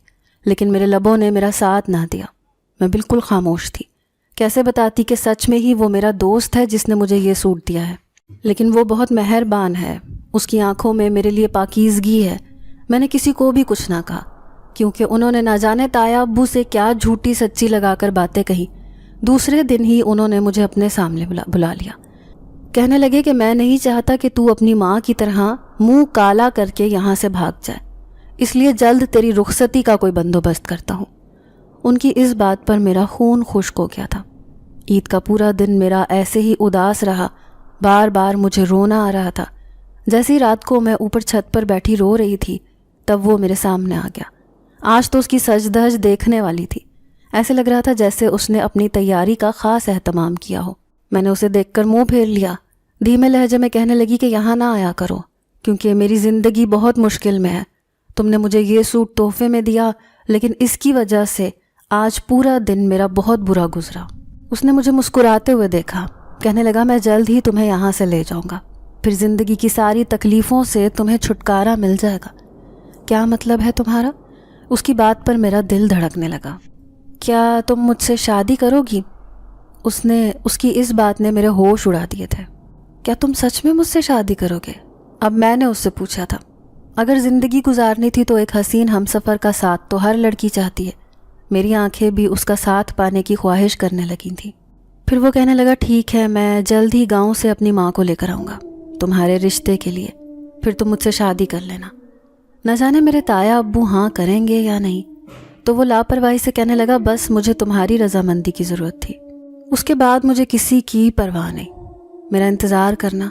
لیکن میرے لبوں نے میرا ساتھ نہ دیا۔ میں بالکل خاموش تھی۔ کیسے بتاتی کہ سچ میں ہی وہ میرا دوست ہے جس نے مجھے یہ سوٹ دیا ہے؟ لیکن وہ بہت مہربان ہے، اس کی آنکھوں میں میرے لیے پاکیزگی ہے۔ میں نے کسی کو بھی کچھ نہ کہا، کیونکہ انہوں نے نہ جانے تایا ابو سے کیا جھوٹی سچی لگا کر باتیں کہیں۔ دوسرے دن ہی انہوں نے مجھے اپنے سامنے بلا لیا۔ کہنے لگے کہ میں نہیں چاہتا کہ تو اپنی ماں کی طرح منہ کالا کر کے یہاں سے بھاگ جائے، اس لیے جلد تیری رخصتی کا کوئی بندوبست کرتا ہوں۔ ان کی اس بات پر میرا خون خشک ہو گیا تھا۔ عید کا پورا دن میرا ایسے ہی اداس رہا، بار بار مجھے رونا آ رہا تھا۔ جیسی رات کو میں اوپر چھت پر بیٹھی رو رہی تھی، تب وہ میرے سامنے آ گیا۔ آج تو اس کی سج دھج دیکھنے والی تھی۔ ایسے لگ رہا تھا جیسے اس نے اپنی تیاری کا خاص اہتمام کیا ہو۔ میں نے اسے دیکھ کر منہ پھیر لیا۔ دھیمے لہجے میں کہنے لگی کہ یہاں نہ آیا کرو، کیونکہ میری زندگی بہت مشکل میں ہے۔ تم نے مجھے یہ سوٹ تحفے میں دیا، لیکن اس کی وجہ سے آج پورا دن میرا بہت برا گزرا۔ اس نے مجھے مسکراتے ہوئے دیکھا، کہنے لگا میں جلد ہی تمہیں یہاں سے لے جاؤں گا، پھر زندگی کی ساری تکلیفوں سے تمہیں چھٹکارا مل جائے گا۔ کیا مطلب ہے تمہارا؟ اس کی بات پر میرا دل دھڑکنے لگا۔ کیا تم مجھ سے شادی کرو گی؟ اس کی اس بات نے میرے ہوش اڑا دیے تھے۔ کیا تم سچ میں مجھ سے شادی کرو گے؟ اب میں نے اس سے پوچھا تھا۔ اگر زندگی گزارنی تھی تو ایک حسین ہمسفر کا ساتھ تو ہر لڑکی چاہتی ہے۔ میری آنکھیں بھی اس کا ساتھ پانے کی خواہش کرنے لگی تھیں۔ پھر وہ کہنے لگا ٹھیک ہے، میں جلد ہی گاؤں سے اپنی ماں کو لے کر آؤں گا تمہارے رشتے کے لیے، پھر تم مجھ سے شادی کر لینا۔ نہ جانے میرے تایا ابو ہاں کریں گے یا نہیں۔ تو وہ لاپرواہی سے کہنے لگا بس مجھے تمہاری رضامندی کی ضرورت تھی، اس کے بعد مجھے کسی کی پرواہ نہیں، میرا انتظار کرنا،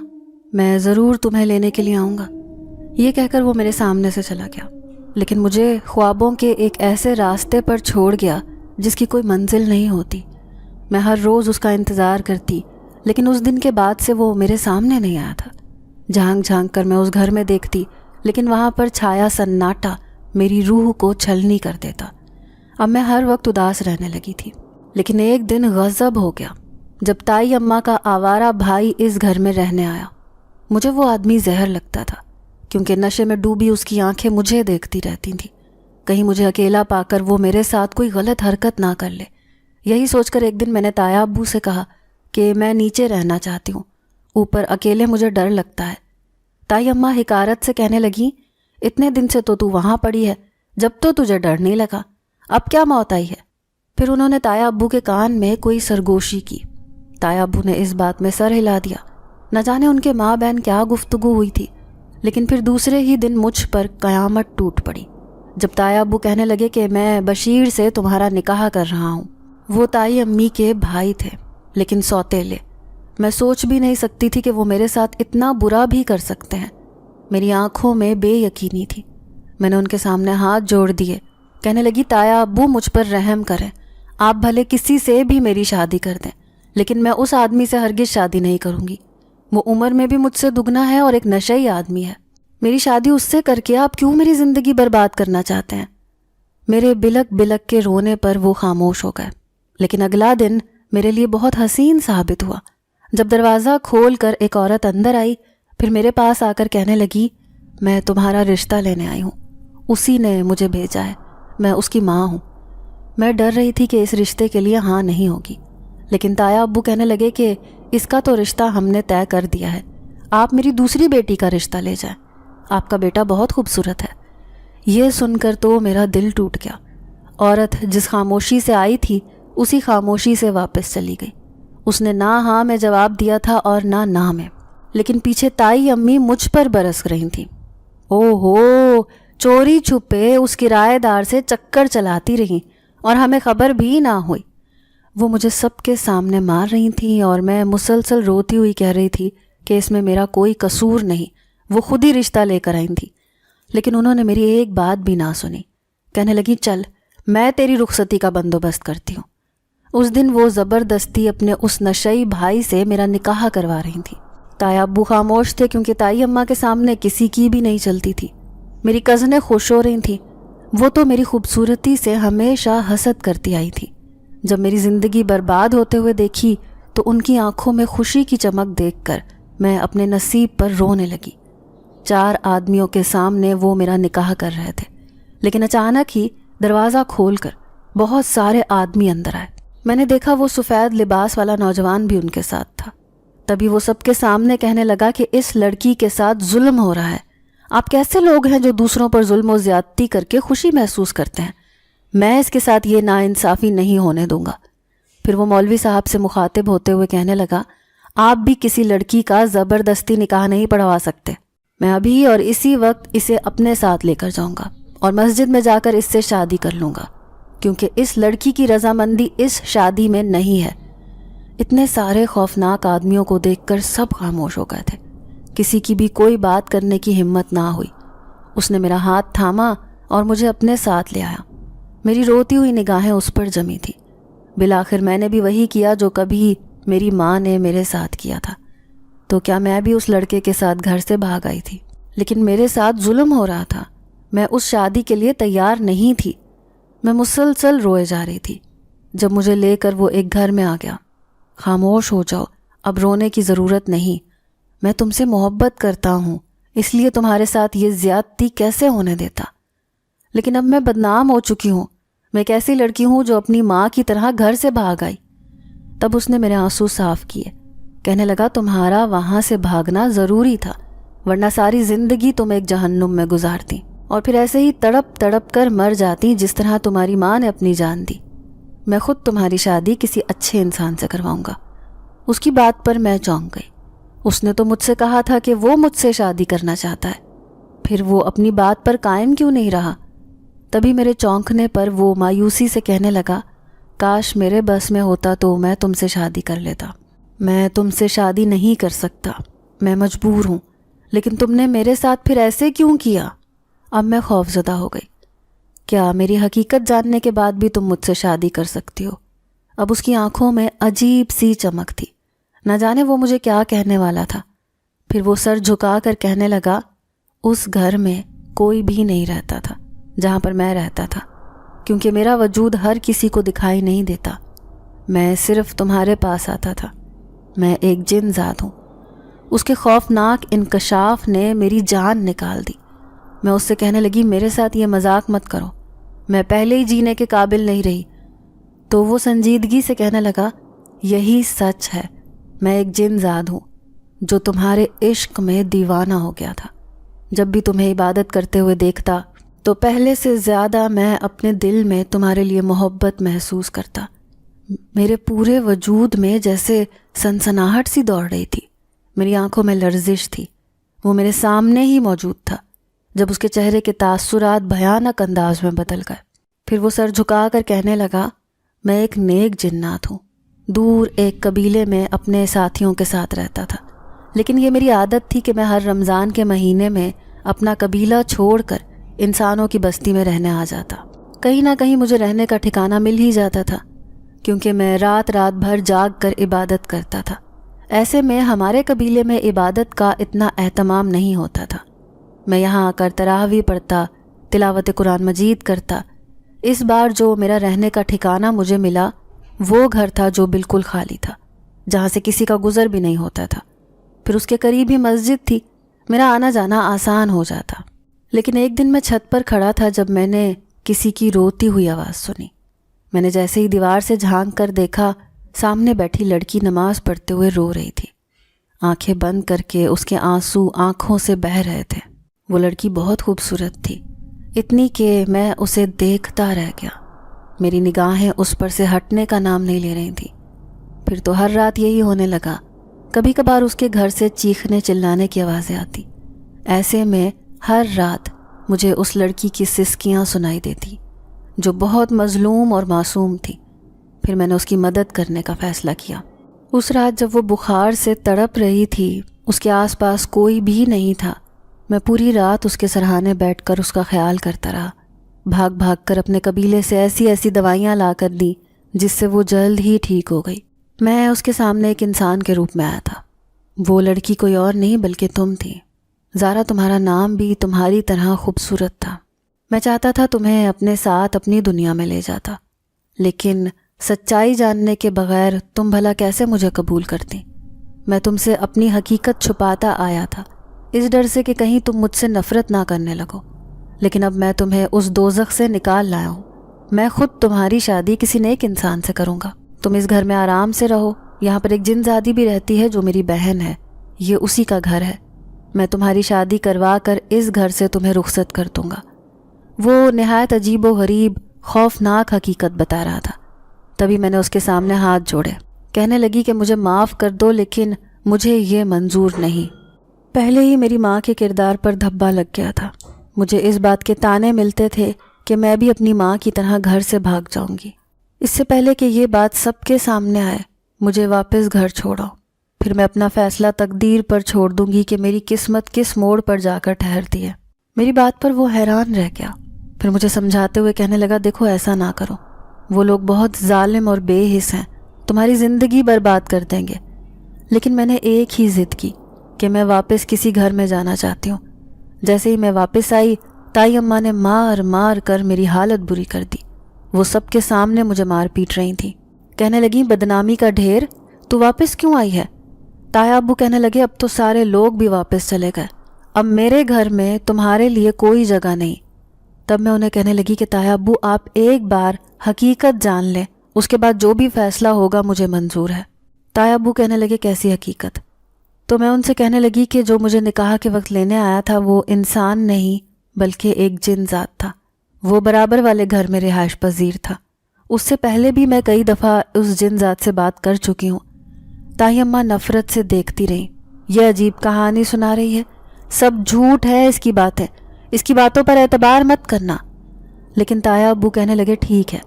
میں ضرور تمہیں لینے کے لیے آؤں گا۔ یہ کہہ کر وہ میرے سامنے سے چلا گیا، لیکن مجھے خوابوں کے ایک ایسے راستے پر چھوڑ گیا جس کی کوئی منزل نہیں ہوتی۔ میں ہر روز اس کا انتظار کرتی، لیکن اس دن کے بعد سے وہ میرے سامنے نہیں آیا تھا۔ جھانک جھانک کر میں اس گھر میں دیکھتی، لیکن وہاں پر چھایا سناٹا میری روح کو چھلنی کر دیتا۔ اب میں ہر وقت اداس رہنے لگی تھی، لیکن ایک دن غضب ہو گیا جب تائی اماں کا آوارہ بھائی اس گھر میں رہنے آیا۔ مجھے وہ آدمی زہر لگتا تھا، کیونکہ نشے میں ڈوبی اس کی آنکھیں مجھے دیکھتی رہتی تھیں، کہیں مجھے اکیلا پا کر وہ میرے ساتھ کوئی غلط حرکت نہ کر لے۔ یہی سوچ کر ایک دن میں نے تایا ابو سے کہا کہ میں نیچے رہنا چاہتی ہوں، اوپر اکیلے مجھے ڈر لگتا ہے۔ تائی اماں حکارت سے کہنے لگیں اتنے دن سے تو وہاں پڑی ہے، جب تو تجھے ڈر نہیں لگا، اب کیا موت آئی ہے؟ پھر انہوں نے تایا ابو کے کان میں کوئی سرگوشی کی۔ تایا ابو نے اس بات میں سر ہلا دیا۔ نہ جانے ان کے ماں بہن کیا گفتگو ہوئی تھی، لیکن پھر دوسرے ہی دن مجھ پر قیامت ٹوٹ پڑی جب تایا ابو کہنے لگے کہ میں بشیر سے تمہارا نکاح کر رہا ہوں۔ وہ تائی امی کے بھائی تھے، لیکن سوتیلے۔ میں سوچ بھی نہیں سکتی تھی کہ وہ میرے ساتھ اتنا برا بھی کر سکتے ہیں۔ میری آنکھوں میں بے یقینی تھی۔ میں نے ان کے سامنے ہاتھ جوڑ دیے، کہنے لگی تایا ابو مجھ پر رحم کریں، آپ بھلے کسی سے بھی میری شادی کر دیں، لیکن میں اس آدمی سے ہرگز شادی نہیں کروں گی۔ وہ عمر میں بھی مجھ سے دگنا ہے اور ایک نشئی آدمی ہے۔ میری شادی اس سے کر کے آپ کیوں میری زندگی برباد کرنا چاہتے ہیں؟ میرے بلک بلک کے رونے پر وہ خاموش ہو گئے، لیکن اگلا دن میرے لیے بہت حسین ثابت ہوا جب دروازہ کھول کر ایک عورت اندر آئی، پھر میرے پاس آ کر کہنے لگی میں تمہارا رشتہ لینے آئی ہوں، اسی نے مجھے بھیجا ہے، میں اس کی ماں ہوں۔ میں ڈر رہی تھی کہ اس رشتے کے لیے ہاں نہیں ہوگی، لیکن تایا ابو کہنے لگے کہ اس کا تو رشتہ ہم نے طے کر دیا ہے، آپ میری دوسری بیٹی کا رشتہ لے جائیں، آپ کا بیٹا بہت خوبصورت ہے۔ یہ سن کر تو میرا دل ٹوٹ گیا۔ عورت جس خاموشی سے آئی تھی اسی خاموشی سے واپس چلی گئی۔ اس نے نہ ہاں میں جواب دیا تھا اور نہ میں، لیکن پیچھے تائی امی مجھ پر برس رہی تھیں۔ او ہو، چوری چھپے اس کرایہ دار سے چکر چلاتی رہیں اور ہمیں خبر بھی نہ ہوئی۔ وہ مجھے سب کے سامنے مار رہی تھیں اور میں مسلسل روتی ہوئی کہہ رہی تھی کہ اس میں میرا کوئی قصور نہیں، وہ خود ہی رشتہ لے کر آئی تھی، لیکن انہوں نے میری ایک بات بھی نہ سنی۔ کہنے لگی چل میں تیری رخصتی کا بندوبست کرتی ہوں۔ اس دن وہ زبردستی اپنے اس نشئی بھائی سے میرا نکاح کروا رہی تھی۔ تایا ابو خاموش تھے کیونکہ تائی اماں کے سامنے کسی کی بھی نہیں چلتی تھی۔ میری کزنیں خوش ہو رہی تھیں، وہ تو میری خوبصورتی سے ہمیشہ حسد کرتی آئی تھی۔ جب میری زندگی برباد ہوتے ہوئے دیکھی تو ان کی آنکھوں میں خوشی کی چمک دیکھ کر میں اپنے نصیب پر رونے لگی۔ 4 آدمیوں کے سامنے وہ میرا نکاح کر رہے تھے، لیکن اچانک ہی دروازہ کھول کر بہت سارے آدمی اندر آئے۔ میں نے دیکھا وہ سفید لباس والا نوجوان بھی ان کے ساتھ تھا۔ تبھی وہ سب کے سامنے کہنے لگا کہ اس لڑکی کے ساتھ ظلم ہو رہا ہے، آپ کیسے لوگ ہیں جو دوسروں پر ظلم و زیادتی کر کے خوشی محسوس کرتے ہیں؟ میں اس کے ساتھ یہ ناانصافی نہیں ہونے دوں گا۔ پھر وہ مولوی صاحب سے مخاطب ہوتے ہوئے کہنے لگا آپ بھی کسی لڑکی کا زبردستی نکاح نہیں پڑھوا سکتے، میں ابھی اور اسی وقت اسے اپنے ساتھ لے کر جاؤں گا اور مسجد میں جا کر اس سے شادی کر لوں گا، کیونکہ اس لڑکی کی رضامندی اس شادی میں نہیں ہے۔ اتنے سارے خوفناک آدمیوں کو دیکھ کر سب خاموش ہو گئے تھے، کسی کی بھی کوئی بات کرنے کی ہمت نہ ہوئی۔ اس نے میرا ہاتھ تھاما اور مجھے اپنے ساتھ لے آیا۔ میری روتی ہوئی نگاہیں اس پر جمی تھی۔ بالآخر میں نے بھی وہی کیا جو کبھی میری ماں نے میرے ساتھ کیا تھا۔ تو کیا میں بھی اس لڑکے کے ساتھ گھر سے بھاگ آئی تھی؟ لیکن میرے ساتھ ظلم ہو رہا تھا، میں اس شادی کے لیے تیار نہیں تھی۔ میں مسلسل روئے جا رہی تھی جب مجھے لے کر وہ ایک گھر میں آ گیا۔ خاموش ہو جاؤ، اب رونے کی ضرورت نہیں، میں تم سے محبت کرتا ہوں، اس لیے تمہارے ساتھ یہ زیادتی کیسے ہونے دیتا؟ لیکن اب میں بدنام ہو چکی ہوں، میں ایک ایسی لڑکی ہوں جو اپنی ماں کی طرح گھر سے بھاگ آئی۔ تب اس نے میرے آنسو صاف کیے. کہنے لگا تمہارا وہاں سے بھاگنا ضروری تھا، ورنہ ساری زندگی تم ایک جہنم میں گزارتی اور پھر ایسے ہی تڑپ تڑپ کر مر جاتی جس طرح تمہاری ماں نے اپنی جان دی. میں خود تمہاری شادی کسی اچھے انسان سے کرواؤں گا. اس کی بات پر میں چونک گئی. اس نے تو مجھ سے کہا تھا کہ وہ مجھ سے شادی کرنا چاہتا ہے، پھر وہ اپنی بات پر قائم کیوں نہیں رہا؟ تبھی میرے چونکنے پر وہ مایوسی سے کہنے لگا، کاش میرے بس میں ہوتا تو میں تم سے شادی کر لیتا. میں تم سے شادی نہیں کر سکتا، میں مجبور ہوں. لیکن تم نے میرے ساتھ پھر ایسے کیوں کیا؟ اب میں خوفزدہ ہو گئی. کیا میری حقیقت جاننے کے بعد بھی تم مجھ سے شادی کر سکتی ہو؟ اب اس کی آنکھوں میں عجیب سی چمک تھی. نہ جانے وہ مجھے کیا کہنے والا تھا. پھر وہ سر جھکا کر کہنے لگا، اس گھر میں کوئی بھی نہیں رہتا تھا جہاں پر میں رہتا تھا، کیونکہ میرا وجود ہر کسی کو دکھائی نہیں دیتا. میں صرف تمہارے پاس آتا تھا. میں ایک جن ذات ہوں. اس کے خوفناک انکشاف نے میری جان نکال دی. میں اس سے کہنے لگی، میرے ساتھ یہ مذاق مت کرو، میں پہلے ہی جینے کے قابل نہیں رہی. تو وہ سنجیدگی سے کہنے لگا، یہی سچ ہے، میں ایک جن زاد ہوں جو تمہارے عشق میں دیوانہ ہو گیا تھا. جب بھی تمہیں عبادت کرتے ہوئے دیکھتا تو پہلے سے زیادہ میں اپنے دل میں تمہارے لیے محبت محسوس کرتا. میرے پورے وجود میں جیسے سنسناہٹ سی دوڑ رہی تھی. میری آنکھوں میں لرزش تھی. وہ میرے سامنے ہی موجود تھا جب اس کے چہرے کے تاثرات بھیانک انداز میں بدل گئے. پھر وہ سر جھکا کر کہنے لگا، میں ایک نیک جنات ہوں، دور ایک قبیلے میں اپنے ساتھیوں کے ساتھ رہتا تھا. لیکن یہ میری عادت تھی کہ میں ہر رمضان کے مہینے میں اپنا قبیلہ چھوڑ کر انسانوں کی بستی میں رہنے آ جاتا. کہیں نہ کہیں مجھے رہنے کا ٹھکانہ مل ہی جاتا تھا، کیونکہ میں رات رات بھر جاگ کر عبادت کرتا تھا. ایسے میں ہمارے قبیلے میں عبادت کا اتنا اہتمام نہیں ہوتا تھا. میں یہاں آ کر تراویح پڑھتا، تلاوت قرآن مجید کرتا. اس بار جو میرا رہنے کا ٹھکانہ مجھے ملا وہ گھر تھا جو بالکل خالی تھا، جہاں سے کسی کا گزر بھی نہیں ہوتا تھا. پھر اس کے قریب ہی مسجد تھی، میرا آنا جانا آسان ہو جاتا. لیکن ایک دن میں چھت پر کھڑا تھا جب میں نے کسی کی روتی ہوئی آواز سنی. میں نے جیسے ہی دیوار سے جھانک کر دیکھا، سامنے بیٹھی لڑکی نماز پڑھتے ہوئے رو رہی تھی. آنکھیں بند کر کے اس کے آنسو آنکھوں سے بہہ رہے تھے. وہ لڑکی بہت خوبصورت تھی، اتنی کہ میں اسے دیکھتا رہ گیا. میری نگاہیں اس پر سے ہٹنے کا نام نہیں لے رہی تھیں. پھر تو ہر رات یہی ہونے لگا. کبھی کبھار اس کے گھر سے چیخنے چلانے کی آوازیں آتی. ایسے میں ہر رات مجھے اس لڑکی کی سسکیاں سنائی دیتی جو بہت مظلوم اور معصوم تھی. پھر میں نے اس کی مدد کرنے کا فیصلہ کیا. اس رات جب وہ بخار سے تڑپ رہی تھی، اس کے آس پاس کوئی بھی نہیں تھا. میں پوری رات اس کے سرہانے بیٹھ کر اس کا خیال کرتا رہا. بھاگ بھاگ کر اپنے قبیلے سے ایسی دوائیاں لا کر دی جس سے وہ جلد ہی ٹھیک ہو گئی. میں اس کے سامنے ایک انسان کے روپ میں آیا تھا. وہ لڑکی کوئی اور نہیں بلکہ تم تھی. زارا، تمہارا نام بھی تمہاری طرح خوبصورت تھا. میں چاہتا تھا تمہیں اپنے ساتھ اپنی دنیا میں لے جاتا، لیکن سچائی جاننے کے بغیر تم بھلا کیسے مجھے قبول کرتی؟ میں تم سے اپنی حقیقت چھپاتا آیا تھا، اس ڈر سے کہ کہیں تم مجھ سے نفرت نہ کرنے لگو. لیکن اب میں تمہیں اس دوزخ سے نکال لایا ہوں. میں خود تمہاری شادی کسی نیک انسان سے کروں گا. تم اس گھر میں آرام سے رہو. یہاں پر ایک جن زادی بھی رہتی ہے جو میری بہن ہے، یہ اسی کا گھر ہے. میں تمہاری شادی کروا کر اس گھر سے تمہیں رخصت کر دوں گا. وہ نہایت عجیب و غریب خوفناک حقیقت بتا رہا تھا. تبھی میں نے اس کے سامنے ہاتھ جوڑے. کہنے لگی کہ مجھے معاف کر دو، لیکن مجھے یہ منظور نہیں. پہلے ہی میری ماں کے کردار پر دھبا لگ گیا تھا. مجھے اس بات کے تانے ملتے تھے کہ میں بھی اپنی ماں کی طرح گھر سے بھاگ جاؤں گی. اس سے پہلے کہ یہ بات سب کے سامنے آئے، مجھے واپس گھر چھوڑو. پھر میں اپنا فیصلہ تقدیر پر چھوڑ دوں گی کہ میری قسمت کس موڑ پر جا کر ٹھہرتی ہے. میری بات پر وہ حیران رہ گیا. پھر مجھے سمجھاتے ہوئے کہنے لگا، دیکھو ایسا نہ کرو، وہ لوگ بہت ظالم اور بے حس ہیں، تمہاری زندگی برباد کر دیں گے. لیکن میں نے ایک ہی ضد کی کہ میں واپس کسی گھر میں جانا چاہتی ہوں. جیسے ہی میں واپس آئی، تائی اماں نے مار مار کر میری حالت بری کر دی. وہ سب کے سامنے مجھے مار پیٹ رہی تھیں. کہنے لگیں، بدنامی کا ڈھیر، تو واپس کیوں آئی ہے؟ تایا ابو کہنے لگے، اب تو سارے لوگ بھی واپس چلے گئے، اب میرے گھر میں تمہارے لیے کوئی جگہ نہیں. تب میں انہیں کہنے لگی کہ تایا ابو، آپ ایک بار حقیقت جان لیں اس کے بعد جو بھی فیصلہ ہوگا مجھے منظور ہے۔ تایا ابو کہنے لگے کیسی حقیقت؟ تو میں ان سے کہنے لگی کہ جو مجھے نکاح کے وقت لینے آیا تھا وہ انسان نہیں بلکہ ایک جن ذات تھا۔ وہ برابر والے گھر میں رہائش پذیر تھا۔ اس سے پہلے بھی میں کئی دفعہ اس جن ذات سے بات کر چکی ہوں۔ تائی اماں نفرت سے دیکھتی رہیں۔ یہ عجیب کہانی سنا رہی ہے، سب جھوٹ ہے اس کی باتیں، اس کی باتوں پر اعتبار مت کرنا۔ لیکن تایا ابو کہنے لگے ٹھیک ہے،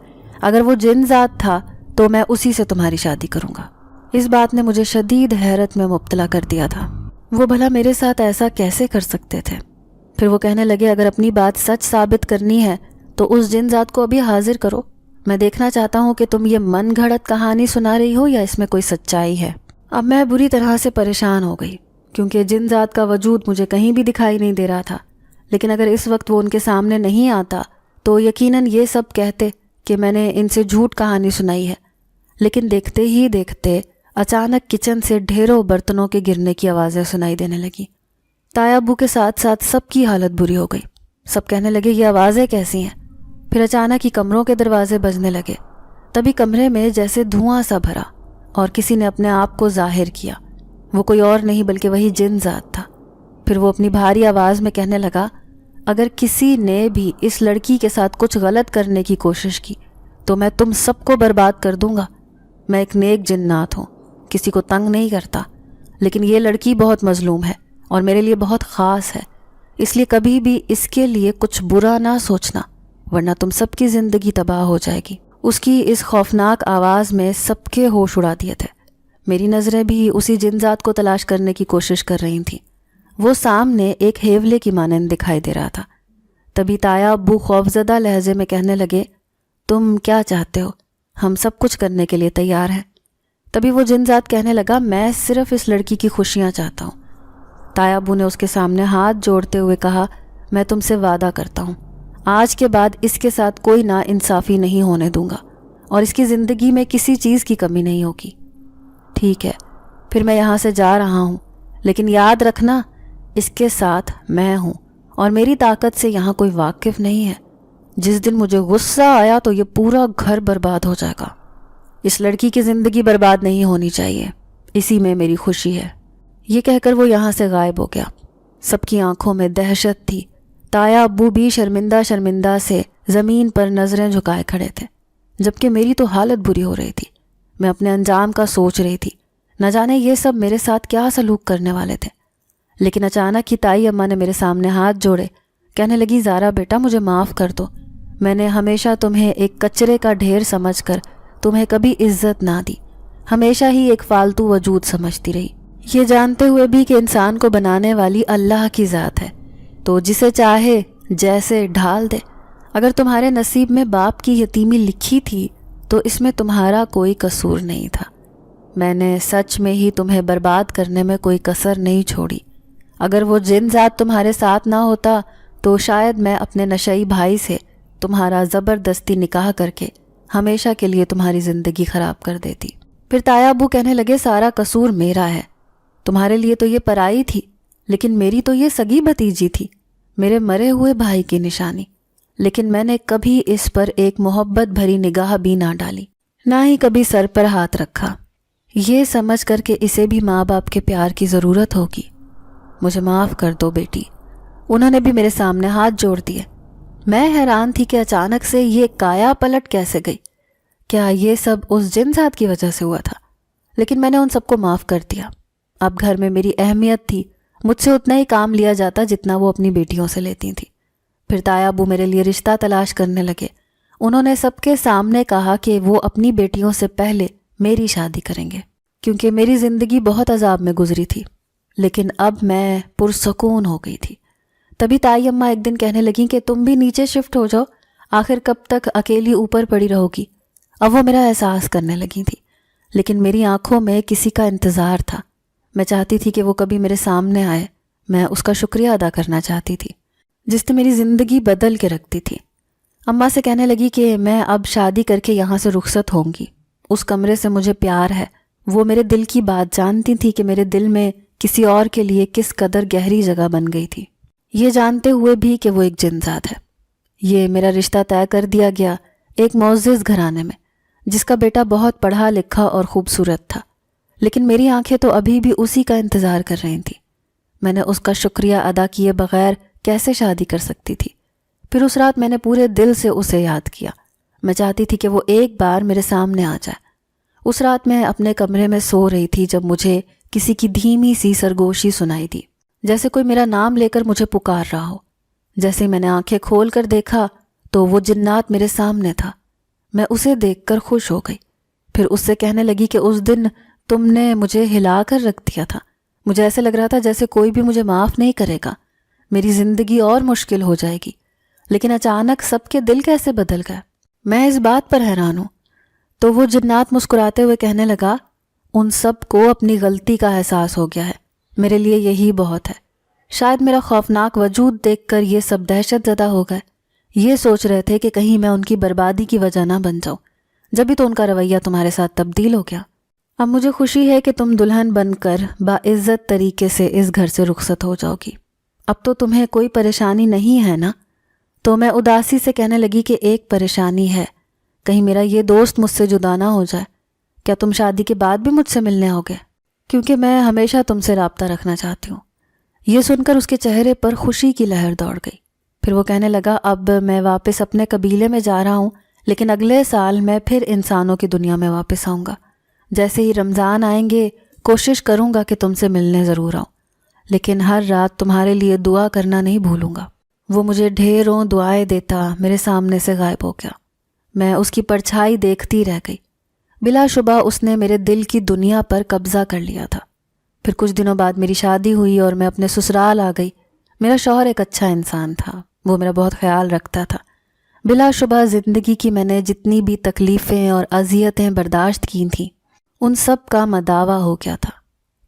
اگر وہ جن ذات تھا تو میں اسی سے تمہاری شادی کروں گا۔ اس بات نے مجھے شدید حیرت میں مبتلا کر دیا تھا۔ وہ بھلا میرے ساتھ ایسا کیسے کر سکتے تھے؟ پھر وہ کہنے لگے اگر اپنی بات سچ ثابت کرنی ہے تو اس جن ذات کو ابھی حاضر کرو۔ میں دیکھنا چاہتا ہوں کہ تم یہ من گھڑت کہانی سنا رہی ہو یا اس میں کوئی سچائی ہے۔ اب میں بری طرح سے پریشان ہو گئی کیونکہ جن ذات کا وجود مجھے کہیں بھی دکھائی نہیں دے رہا تھا، لیکن اگر اس وقت وہ ان کے سامنے نہیں آتا تو یقیناً یہ سب کہتے کہ میں نے ان سے جھوٹ کہانی سنائی ہے۔ لیکن دیکھتے ہی دیکھتے اچانک کچن سے ڈھیروں برتنوں کے گرنے کی آوازیں سنائی دینے لگی۔ تایا ابو کے ساتھ ساتھ سب کی حالت بری ہو گئی۔ سب کہنے لگے یہ آوازیں کیسی ہیں؟ پھر اچانک ہی کمروں کے دروازے بجنے لگے۔ تبھی کمرے میں جیسے دھواں سا بھرا اور کسی نے اپنے آپ کو ظاہر کیا۔ وہ کوئی اور نہیں بلکہ وہی جن ذات تھا۔ پھر وہ اپنی بھاری آواز میں کہنے لگا اگر کسی نے بھی اس لڑکی کے ساتھ کچھ غلط کرنے کی کوشش کی تو میں تم سب کو برباد کر دوں گا۔ میں ایک نیک جنات ہوں، کسی کو تنگ نہیں کرتا، لیکن یہ لڑکی بہت مظلوم ہے اور میرے لیے بہت خاص ہے، اس لیے کبھی بھی اس کے لیے کچھ برا نہ سوچنا ورنہ تم سب کی زندگی تباہ ہو جائے گی۔ اس کی اس خوفناک آواز میں سب کے ہوش اڑا دیے تھے۔ میری نظریں بھی اسی جن ذات کو تلاش کرنے کی کوشش کر رہی تھیں۔ وہ سامنے ایک ہیولے کی مانند دکھائی دے رہا تھا۔ تبھی تایا ابو خوفزدہ لہجے میں کہنے لگے تم کیا چاہتے ہو؟ ہم سب کچھ کرنے کے لیے تیار ہیں۔ تبھی وہ جن ذات کہنے لگا میں صرف اس لڑکی کی خوشیاں چاہتا ہوں۔ تایا ابو نے اس کے سامنے ہاتھ جوڑتے ہوئے کہا میں تم سے وعدہ کرتا ہوں آج کے بعد اس کے ساتھ کوئی نا انصافی نہیں ہونے دوں گا اور اس کی زندگی میں کسی چیز کی کمی نہیں ہوگی۔ ٹھیک ہے، پھر میں یہاں سے جا رہا ہوں، لیکن یاد رکھنا اس کے ساتھ میں ہوں اور میری طاقت سے یہاں کوئی واقف نہیں ہے۔ جس دن مجھے غصہ آیا تو یہ پورا گھر برباد ہو جائے گا۔ اس لڑکی کی زندگی برباد نہیں ہونی چاہیے، اسی میں میری خوشی ہے۔ یہ کہہ کر وہ یہاں سے غائب ہو گیا۔ سب کی آنکھوں میں دہشت تھی۔ تایا ابو بھی شرمندہ شرمندہ سے زمین پر نظریں جھکائے کھڑے تھے، جبکہ میری تو حالت بری ہو رہی تھی۔ میں اپنے انجام کا سوچ رہی تھی، نہ جانے یہ سب میرے ساتھ کیا سلوک کرنے والے تھے۔ لیکن اچانک ہی تائی اماں نے میرے سامنے ہاتھ جوڑے، کہنے لگی زارا بیٹا مجھے معاف کر دو، میں نے ہمیشہ تمہیں ایک کچرے کا ڈھیر سمجھ کر تمہیں کبھی عزت نہ دی، ہمیشہ ہی ایک فالتو وجود سمجھتی رہی، یہ جانتے ہوئے بھی کہ انسان کو بنانے والی اللہ کی ذات ہے تو جسے چاہے جیسے ڈھال دے۔ اگر تمہارے نصیب میں باپ کی یتیمی لکھی تھی تو اس میں تمہارا کوئی قصور نہیں تھا۔ میں نے سچ میں ہی تمہیں برباد کرنے میں کوئی کسر نہیں چھوڑی۔ اگر وہ جن ذات تمہارے ساتھ نہ ہوتا تو شاید میں اپنے نشئی بھائی سے تمہارا زبردستی نکاح کر کے ہمیشہ کے لیے تمہاری زندگی خراب کر دیتی۔ پھر تایا ابو کہنے لگے سارا قصور میرا ہے، تمہارے لیے تو یہ پرائی تھی، لیکن میری تو یہ سگی بھتیجی تھی، میرے مرے ہوئے بھائی کی نشانی، لیکن میں نے کبھی اس پر ایک محبت بھری نگاہ بھی نہ ڈالی، نہ ہی کبھی سر پر ہاتھ رکھا، یہ سمجھ کر کہ اسے بھی ماں باپ کے پیار کی ضرورت ہوگی۔ مجھے معاف کر دو بیٹی۔ انہوں نے بھی میرے سامنے ہاتھ جوڑ دیے۔ میں حیران تھی کہ اچانک سے یہ کایا پلٹ کیسے گئی، کیا یہ سب اس جن ذات کی وجہ سے ہوا تھا؟ لیکن میں نے ان سب کو معاف کر دیا۔ اب گھر میں میری اہمیت تھی، مجھ سے اتنا ہی کام لیا جاتا جتنا وہ اپنی بیٹیوں سے لیتی تھیں۔ پھر تایا ابو میرے لیے رشتہ تلاش کرنے لگے۔ انہوں نے سب کے سامنے کہا کہ وہ اپنی بیٹیوں سے پہلے میری شادی کریں گے، کیونکہ میری زندگی بہت عذاب میں گزری تھی، لیکن اب میں پرسکون ہو گئی تھی۔ تبھی تائی اماں ایک دن کہنے لگیں کہ تم بھی نیچے شفٹ ہو جاؤ، آخر کب تک اکیلی اوپر پڑی رہو گی۔ اب وہ میرا احساس کرنے لگی تھی، لیکن میری آنکھوں میں کسی کا انتظار تھا۔ میں چاہتی تھی کہ وہ کبھی میرے سامنے آئے، میں اس کا شکریہ ادا کرنا چاہتی تھی جس نے میری زندگی بدل کے رکھتی تھی۔ اماں سے کہنے لگی کہ میں اب شادی کر کے یہاں سے رخصت ہوں گی، اس کمرے سے مجھے پیار ہے۔ وہ میرے دل کی بات جانتی تھی کہ میرے دل میں کسی اور کے لیے کس قدر گہری جگہ بن گئی تھی، یہ جانتے ہوئے بھی کہ وہ ایک جن ذات ہے۔ یہ میرا رشتہ طے کر دیا گیا ایک معزز گھرانے میں، جس کا بیٹا بہت پڑھا لکھا اور خوبصورت تھا، لیکن میری آنکھیں تو ابھی بھی اسی کا انتظار کر رہی تھیں۔ میں نے اس کا شکریہ ادا کیے بغیر کیسے شادی کر سکتی تھی؟ پھر اس رات میں نے پورے دل سے اسے یاد کیا۔ میں چاہتی تھی کہ وہ ایک بار میرے سامنے آ جائے۔ اس رات میں اپنے کمرے میں سو رہی تھی جب مجھے کسی کی دھیمی سی سرگوشی سنائی دی، جیسے کوئی میرا نام لے کر مجھے پکار رہا ہو۔ جیسے میں نے آنکھیں کھول کر دیکھا تو وہ جنات میرے سامنے تھا۔ میں اسے دیکھ کر خوش ہو گئی۔ پھر اس سے کہنے لگی کہ اس دن تم نے مجھے ہلا کر رکھ دیا تھا۔ مجھے ایسے لگ رہا تھا جیسے کوئی بھی مجھے معاف نہیں کرے گا، میری زندگی اور مشکل ہو جائے گی۔ لیکن اچانک سب کے دل کیسے بدل گئے؟ میں اس بات پر حیران ہوں۔ تو وہ جنات مسکراتے ہوئے کہنے لگا، ان سب کو اپنی غلطی کا احساس ہو گیا ہے، میرے لیے یہی بہت ہے۔ شاید میرا خوفناک وجود دیکھ کر یہ سب دہشت زدہ ہو گئے، یہ سوچ رہے تھے کہ کہیں میں ان کی بربادی کی وجہ نہ بن جاؤں، جبھی تو ان کا رویہ تمہارے ساتھ تبدیل ہو گیا۔ اب مجھے خوشی ہے کہ تم دلہن بن کر باعزت طریقے سے اس گھر سے رخصت ہو جاؤ گی۔ اب تو تمہیں کوئی پریشانی نہیں ہے نا؟ تو میں اداسی سے کہنے لگی کہ ایک پریشانی ہے، کہیں میرا یہ دوست مجھ سے جدا نہ ہو جائے۔ کیا تم شادی کے بعد بھی مجھ سے ملنے ہوگے؟ کیونکہ میں ہمیشہ تم سے رابطہ رکھنا چاہتی ہوں۔ یہ سن کر اس کے چہرے پر خوشی کی لہر دوڑ گئی۔ پھر وہ کہنے لگا، اب میں واپس اپنے قبیلے میں جا رہا ہوں، لیکن اگلے سال میں پھر انسانوں کی دنیا میں واپس آؤں گا۔ جیسے ہی رمضان آئیں گے کوشش کروں گا کہ تم سے ملنے ضرور آؤں، لیکن ہر رات تمہارے لیے دعا کرنا نہیں بھولوں گا۔ وہ مجھے ڈھیروں دعائیں دیتا میرے سامنے سے غائب ہو گیا۔ میں اس کی پرچھائی دیکھتی رہ گئی۔ بلا شبہ اس نے میرے دل کی دنیا پر قبضہ کر لیا تھا۔ پھر کچھ دنوں بعد میری شادی ہوئی اور میں اپنے سسرال آ گئی۔ میرا شوہر ایک اچھا انسان تھا، وہ میرا بہت خیال رکھتا تھا۔ بلا شبہ زندگی کی میں نے جتنی بھی تکلیفیں اور اذیتیں برداشت کی تھیں، ان سب کا مداوع ہو گیا تھا،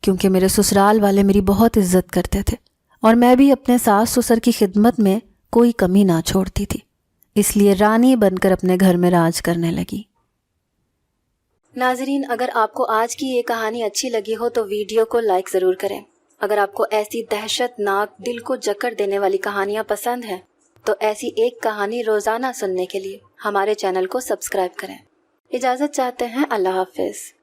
کیونکہ میرے سسرال والے میری بہت عزت کرتے تھے اور میں بھی اپنے ساس سسر کی خدمت میں کوئی کمی نہ چھوڑتی تھی، اس لیے رانی بن کر اپنے گھر میں راج کرنے لگی۔ ناظرین، اگر آپ کو آج کی یہ کہانی اچھی لگی ہو تو ویڈیو کو لائک ضرور کریں۔ اگر آپ کو ایسی دہشت ناک دل کو جکڑ دینے والی کہانیاں پسند ہیں تو ایسی ایک کہانی روزانہ سننے کے لیے ہمارے چینل کو سبسکرائب کریں۔ اجازت چاہتے ہیں، اللہ حافظ۔